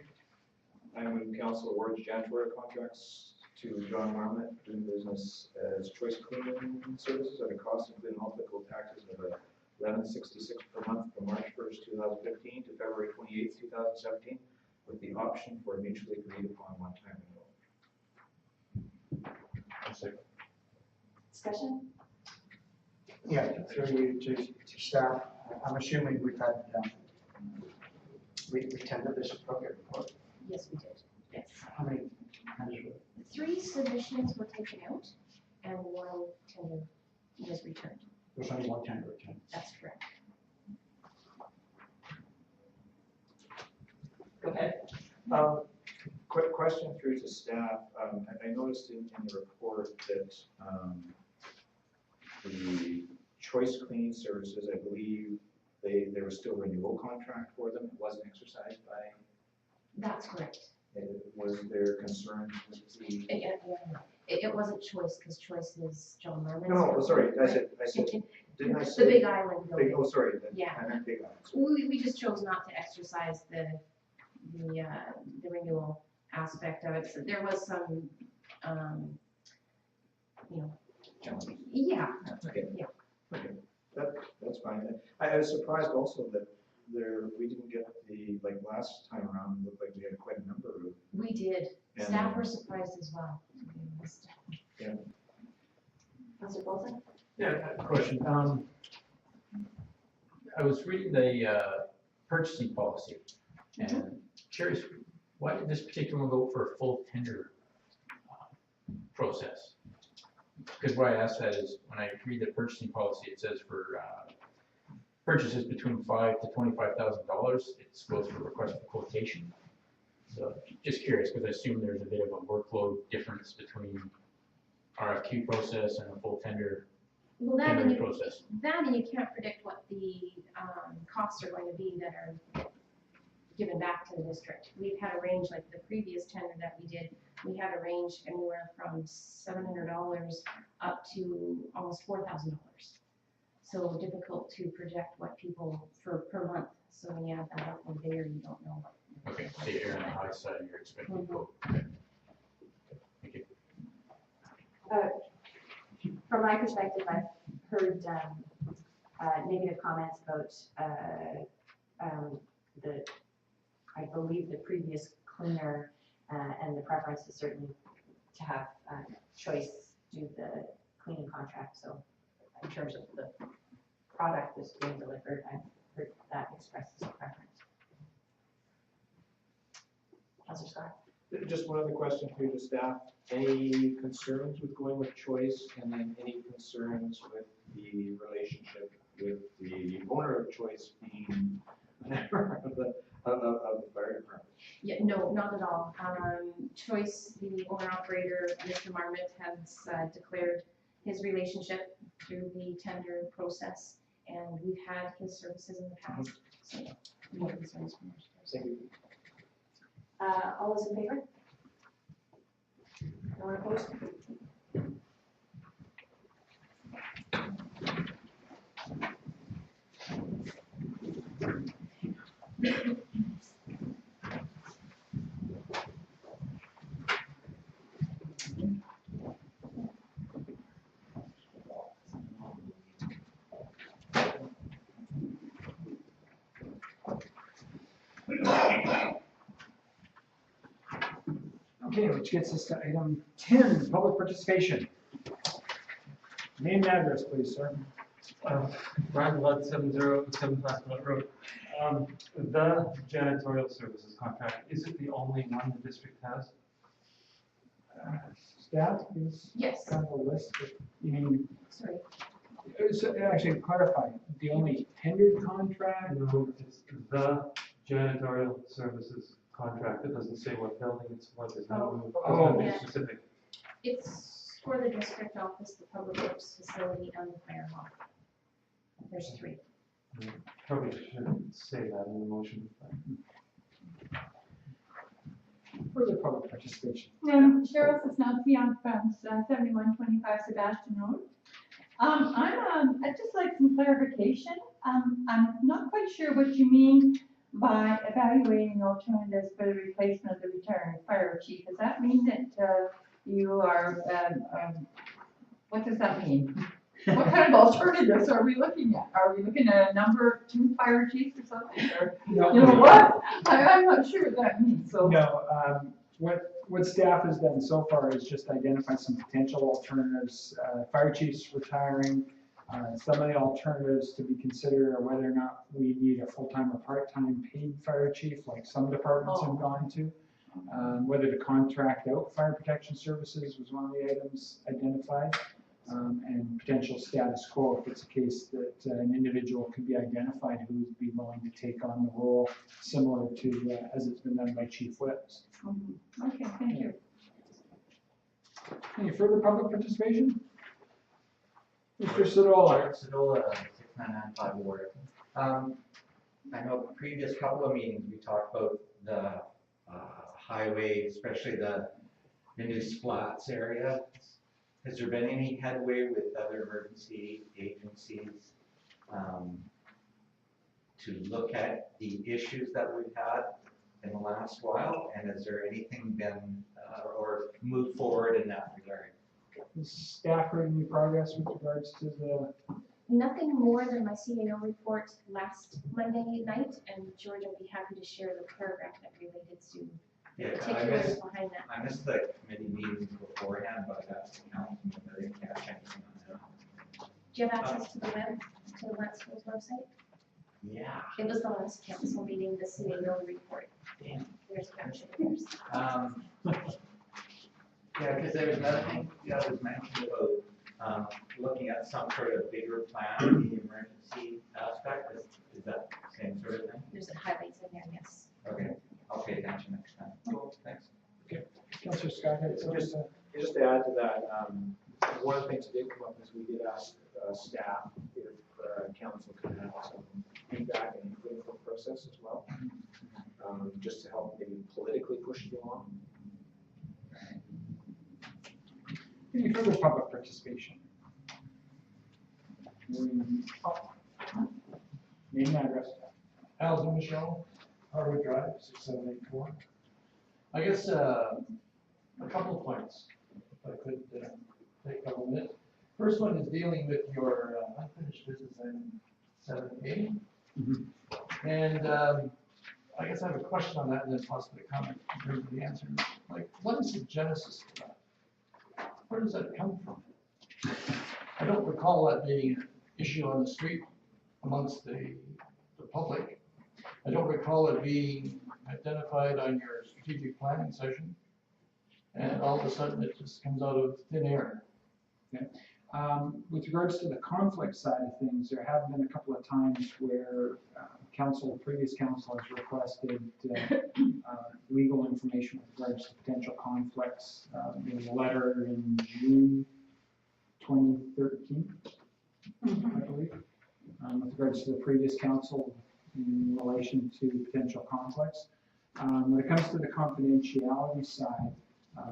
I move council awards janitorial contracts to John Marmot, doing business as Choice Cleaning Services at a cost including all applicable taxes of $11.66 per month from March 1st, 2015 to February 28th, 2017, with the option for a mutually agreed upon one-time renewal. Discussion? Yeah, through you to staff. I'm assuming we've had, we tendered this project before. Yes, we did. Yes. How many tenders were? 3 submissions were taken out and 1 tender was returned. There was only one tender returned. That's correct. Go ahead. Quick question through to staff. I noticed in the report that the Choice Cleaning Services, I believe there was still a renewal contract for them. It wasn't exercised by. That's correct. Was there concerns with the? It wasn't Choice, because Choice is John Merlin's. No, sorry, I said, didn't I say? The Big Island building. Oh, sorry. Yeah. I meant Big Island. We just chose not to exercise the renewal aspect of it. So there was some, yeah. Okay. Yeah. Okay, that's fine. I was surprised also that we didn't get like last time around, it looked like we had quite a number of. We did. And Staff were surprised as well. Yeah. Councilor Bolton? Yeah, I have a question. I was reading the purchasing policy and curious, why did this particular one go for a full tender process? Because why I ask that is when I read the purchasing policy, it says for purchases between $5,000 to $25,000, it goes for request for quotation. So just curious, because I assume there's a bit of a workload difference between RFQ process and a full tender Well, that and tendering you, process. that and you can't predict what the costs are going to be that are given back to the district. We've had a range, like the previous tender that we did, we had a range anywhere from $700 up to almost $4,000. So difficult to project what people per month. So when you add that up from there, you don't know what. Okay, so you're on the high side, you're expecting to go. Thank you. From my perspective, I've heard negative comments about I believe the previous cleaner, and the preference is certainly to have Choice do the cleaning contract. So in terms of the product that's being delivered, I've heard that expressed as a preference. Councillor Scott? Just one other question for you to staff. Any concerns with going with Choice, and then any concerns with the relationship with the owner of Choice being a member of the fire department? Yeah, no, not at all. Choice, the owner-operator, Mr. Marmot, has declared his relationship through the tender process, and we've had his services in the past, so no concerns from our side. Thank you. All those in favor? No one opposed? Okay, which gets us to item 10, public participation. Name and address, please, sir. Brian Blood, 707 Passport Road. The janitorial services contract, is it the only one the district has? Staff is Yes. kind of a list, but you mean, Sorry. so actually clarify, the only tendered contract? No, it's the janitorial services contract. It doesn't say what building it's for. There's no Yeah. specific. It's for the district office, the public works facility, and the fire hall. There's 3. Probably shouldn't say that in the motion. Further public participation. Cheryl Sosnowski, I'm from 7125 Sebastian Road. I'd just like some clarification. I'm not quite sure what you mean by evaluating alternatives for the replacement of the retiring fire chief. Does that mean that you are, what does that mean? What kind of alternatives are we looking at? Are we looking at a number 2 fire chiefs or something? Or, No. you know what? I'm not sure what that means, so. No, what staff has done so far is just identify some potential alternatives. Fire chiefs retiring, some of the alternatives to be considered are whether or not we need a full-time or part-time paid fire chief, like some departments have gone to. Whether to contract out fire protection services was one of the items identified. And potential status quo if it's a case that an individual could be identified who would be willing to take on the role similar to as it's been done by Chief Whips. Okay, thank you. Any further public participation? Mr. Sadola. Sadola, 6995 Ward. I know previous couple of meetings we talked about the highway, especially the new Splats area. Has there been any headway with other emergency agencies to look at the issues that we've had in the last while? And has there anything been or moved forward in that regard? Is staff heard any progress with regards to the? Nothing more than my CAO report last Monday night, and George will be happy to share the paragraph that related to particulars behind that. I missed the committee meetings beforehand, but that's the council, I didn't catch anything on that. Do you have access to the Lantzville's website? Yeah. It was the last council meeting, the CAO report. Damn. There's a bunch of yours. Yeah, because there was another thing that was mentioned about looking at some sort of bigger plan in the emergency aspect. Just to add to that, one of the things that did come up is we did ask staff if council could have some feedback and input from the process as well, just to help maybe politically push it along. Any further public participation? Name and address. Alvin Michelle, Harvard Drive, 6784. I guess a couple of points, if I could take a couple minutes. First one is dealing with your unfinished business item 7A. And I guess I have a question on that and then possibly a comment in terms of the answer. Like, what is the genesis of that? Where does that come from? I don't recall that being an issue on the street amongst the public. I don't recall it being identified on your strategic planning session. And all of a sudden it just comes out of thin air. Okay. With regards to the conflict side of things, there have been a couple of times where previous council has requested legal information with regards to potential conflicts. There was a letter in June 2013, I believe, with regards to the previous council in relation to potential conflicts. When it comes to the confidentiality side,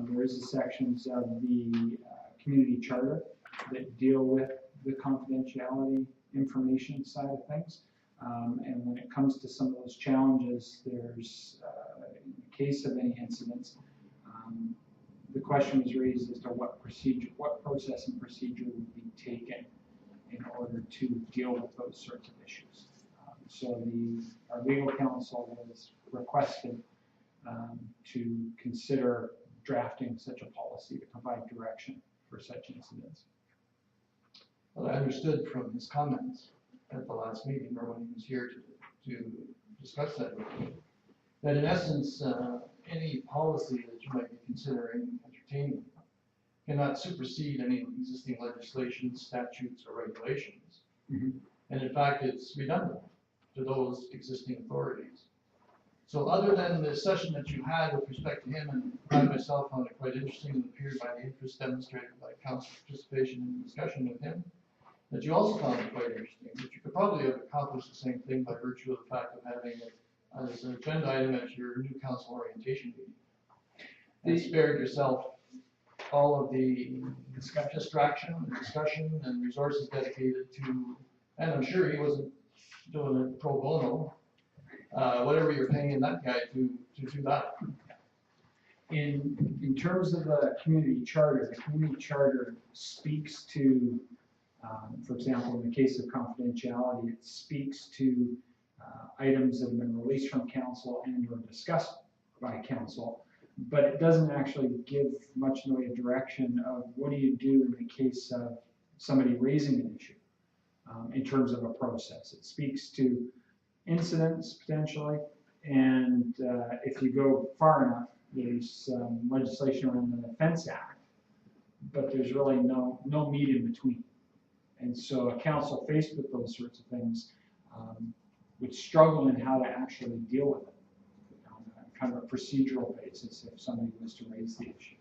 there is the sections of the community charter that deal with the confidentiality information side of things. And when it comes to some of those challenges, there's, in the case of any incidents, the question is raised as to what process and procedure would be taken in order to deal with those sorts of issues. So our legal counsel has requested to consider drafting such a policy to provide direction for such incidents. Well, I understood from his comments at the last meeting, or when he was here to discuss that with me, that in essence, any policy that you might be considering entertaining cannot supersede any existing legislation, statutes, or regulations. And in fact, it's redundant to those existing authorities. So other than the session that you had with respect to him, and I myself found it quite interesting and appeared by the interest demonstrated by council participation in the discussion with him, that you also found it quite interesting, that you could probably have accomplished the same thing by virtue of the fact of having it as an agenda item at your new council orientation meeting. And spared yourself all of the distraction, discussion, and resources dedicated to, and I'm sure he wasn't doing it pro bono, whatever you're paying that guy to do that. In terms of the community charter speaks to, for example, in the case of confidentiality, it speaks to items that have been released from council and or discussed by council, but it doesn't actually give much in the way of direction of what do you do in the case of somebody raising an issue in terms of a process. It speaks to incidents potentially, and if you go far enough, there's legislation around the Defense Act, but there's really no meat in between. And so a council faced with those sorts of things would struggle in how to actually deal with it on kind of a procedural basis if somebody was to raise the issue.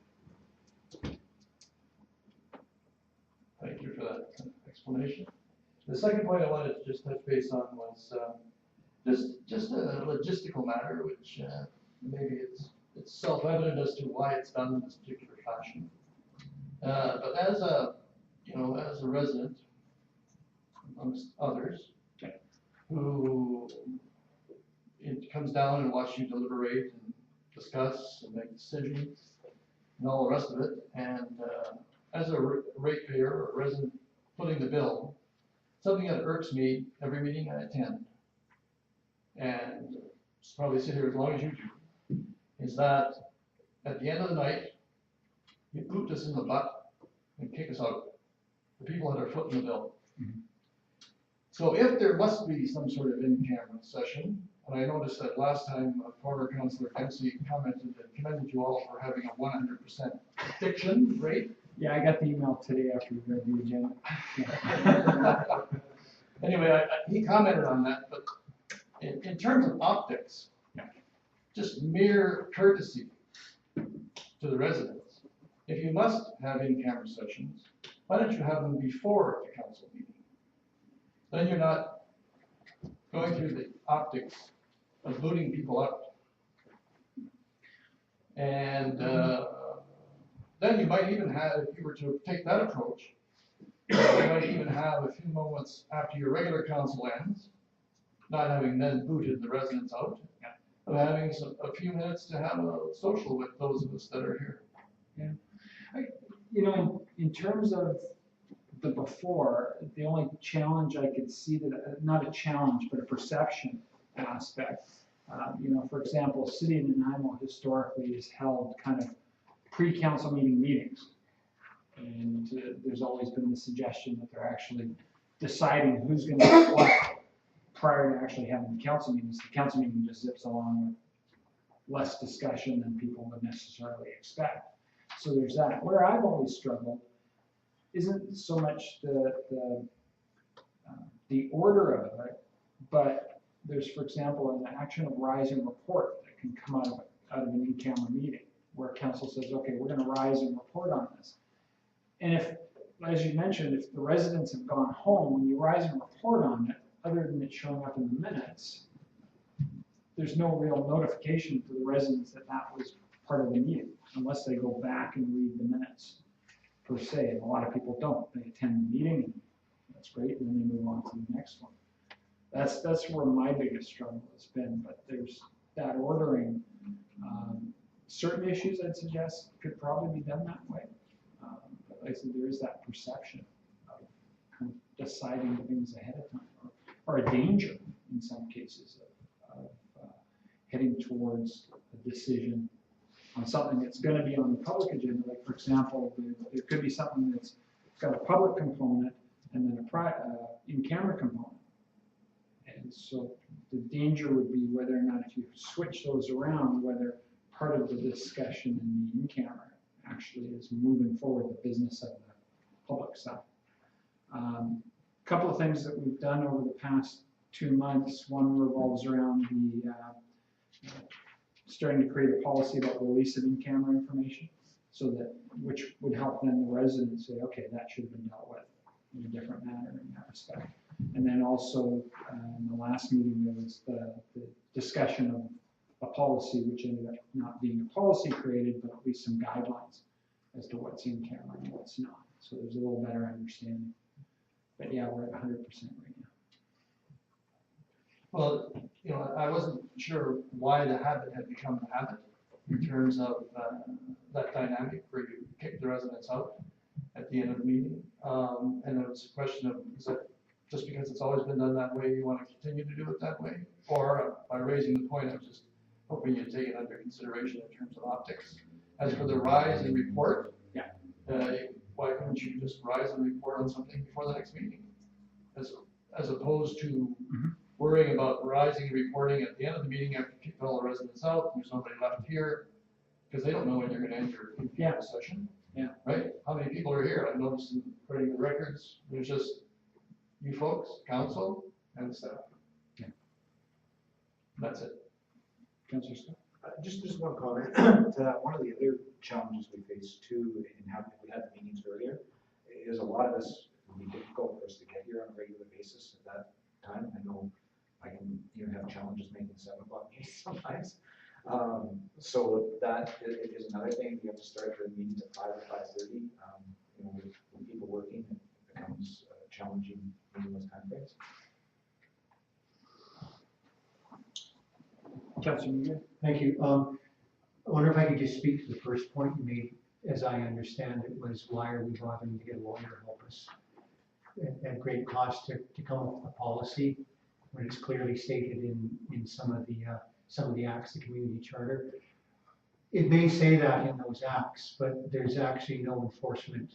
Thank you for that explanation. The second point I wanted to just touch base on was just a logistical matter, which maybe it's self-evident as to why it's done in this particular fashion. But as a resident, amongst others, who it comes down and watch you deliberate and discuss and make decisions and all the rest of it, and as a ratepayer or resident footing the bill, something that irks me every meeting I attend, and probably sit here as long as you do, is that at the end of the night, you boot us in the butt and kick us out, the people that are footing the bill. So if there must be some sort of in-camera session, and I noticed that last time former Councillor Dempsey commented and commended you all for having a 100% diction rate. Yeah, I got the email today after you read the agenda. Anyway, he commented on that, but in terms of optics, just mere courtesy to the residents, if you must have in-camera sessions, why don't you have them before the council meeting? Then you're not going through the optics of booting people out. And then you might even have, if you were to take that approach, you might even have a few moments after your regular council ends, not having then booted the residents out, of having a few minutes to have a social with those of us that are here. Yeah. You know, in terms of the before, the only challenge I could see that, not a challenge, but a perception aspect. You know, for example, City of Nanaimo historically has held kind of pre-council meetings. And there's always been the suggestion that they're actually deciding who's going to do what prior to actually having the council meetings. The council meeting just zips along with less discussion than people would necessarily expect. So there's that. Where I've always struggled isn't so much the order of it, but there's, for example, an action of rise and report that can come out of an in-camera meeting where council says, okay, we're going to rise and report on this. And if, as you mentioned, if the residents have gone home, when you rise and report on it, other than it showing up in the minutes, there's no real notification to the residents that that was part of the meeting, unless they go back and read the minutes per se. And a lot of people don't. They attend the meeting, and that's great, and then they move on to the next one. That's where my biggest struggle has been. But there's that ordering. Certain issues I'd suggest could probably be done that way. But like I said, there is that perception of kind of deciding things ahead of time, or a danger in some cases of heading towards a decision on something that's going to be on the public agenda. Like, for example, there could be something that's got a public component and then a in-camera component. And so the danger would be whether or not if you switch those around, whether part of the discussion in the in-camera actually is moving forward the business of the public side. A couple of things that we've done over the past 2 months. One revolves around the starting to create a policy about release of in-camera information, so that, which would help then the residents say, okay, that should have been dealt with in a different manner in that respect. And then also in the last meeting, there was the discussion of a policy which ended up not being a policy created, but at least some guidelines as to what's in camera and what's not. So there's a little better understanding. But yeah, we're at 100% right now. Well, you know, I wasn't sure why the habit had become the habit in terms of that dynamic where you kick the residents out at the end of the meeting. And it was a question of, is that just because it's always been done that way, you want to continue to do it that way? Or by raising the point, I'm just hoping you take it under consideration in terms of optics. As for the rise and report, why couldn't you just rise and report on something before the next meeting? As opposed to worrying about rising and reporting at the end of the meeting after you kick all the residents out, there's nobody left here, because they don't know when you're going to enter a session. Yeah. Right? How many people are here? I've noticed in putting the records, there's just you folks, council, and staff. Yeah. That's it. Councilor Scott? Just one comment. One of the other challenges we face too, in having we had the meetings earlier, is a lot of this would be difficult for us to get here on a regular basis at that time. I know I can even have challenges making 7 o'clock meetings sometimes. So that is another thing. You have to start the meetings at 5 or 5:30. You know, with people working, it becomes challenging in those time frames. Councilor Muir? Thank you. I wonder if I could just speak to the first point you made. As I understand it, was why are we bothering to get a lawyer to help us at great cost to come up with a policy when it's clearly stated in some of the acts, the community charter. It may say that in those acts, but there's actually no enforcement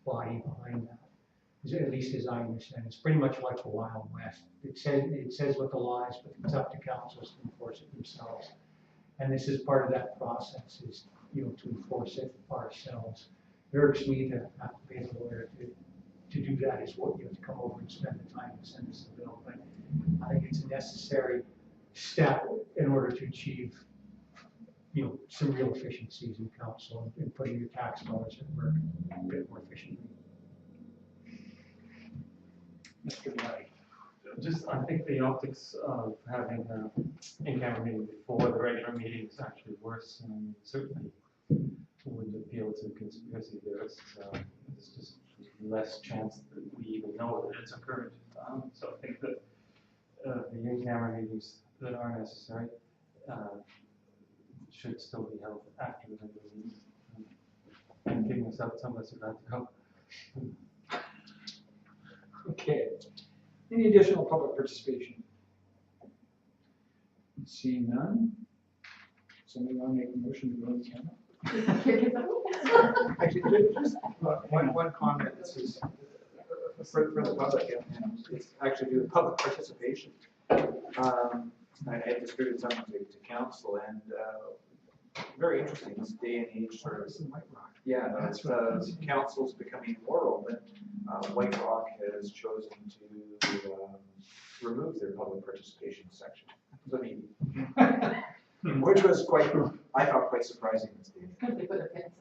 body behind that. At least as I understand, it's pretty much like the Wild West. It says what the law is, but it's up to councils to enforce it themselves. And this is part of that process, is to enforce it ourselves. It irks me to have to pay the lawyer to do that, is what to come over and spend the time to send us the bill. But I think it's a necessary step in order to achieve some real efficiencies in council and putting your tax dollars at work a bit more efficiently. Mr. Murray. Just, I think the optics of having an in-camera meeting before the regular meeting is actually worse, and certainly wouldn't appeal to conspiracy theorists. There's just less chance that we even know that it's occurred. So I think that the in-camera meetings that are necessary should still be held after the regular meeting. I'm kidding us out, some of us are about to go. Okay. Any additional public participation? Seeing none. Somebody want to make a motion to go in camera? Actually, just one comment. This is for the public, and it's actually due to public participation. I distributed something to council, and very interesting this day and age sort of. Yeah, that's council's becoming more open. White Rock has chosen to remove their public participation section of the meeting, which was quite, I thought, quite surprising this day. They put a fence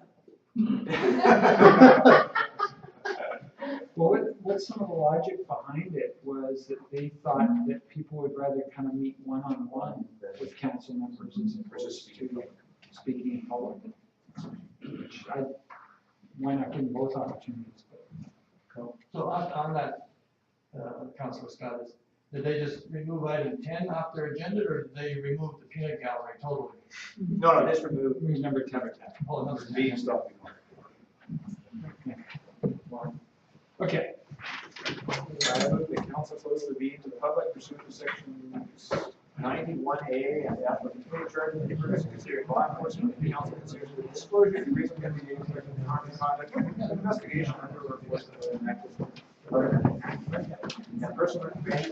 up. Well, what some of the logic behind it was that they thought that people would rather kind of meet one-on-one with council members as opposed to speaking in public. Which why not give them both opportunities? So on that, Councilor Scott, did they just remove item 10 off their agenda, or did they remove the peanut gallery totally? No, this removed number 10. Oh, number 10. Being stopped. Okay. I move the council close the meeting to the public pursuant to sections 91A and F of the committee charge of the purpose of considering law enforcement. The council considers the disclosure of reasonable mitigation of harm and conduct, investigation under or enforcement of an act of personal information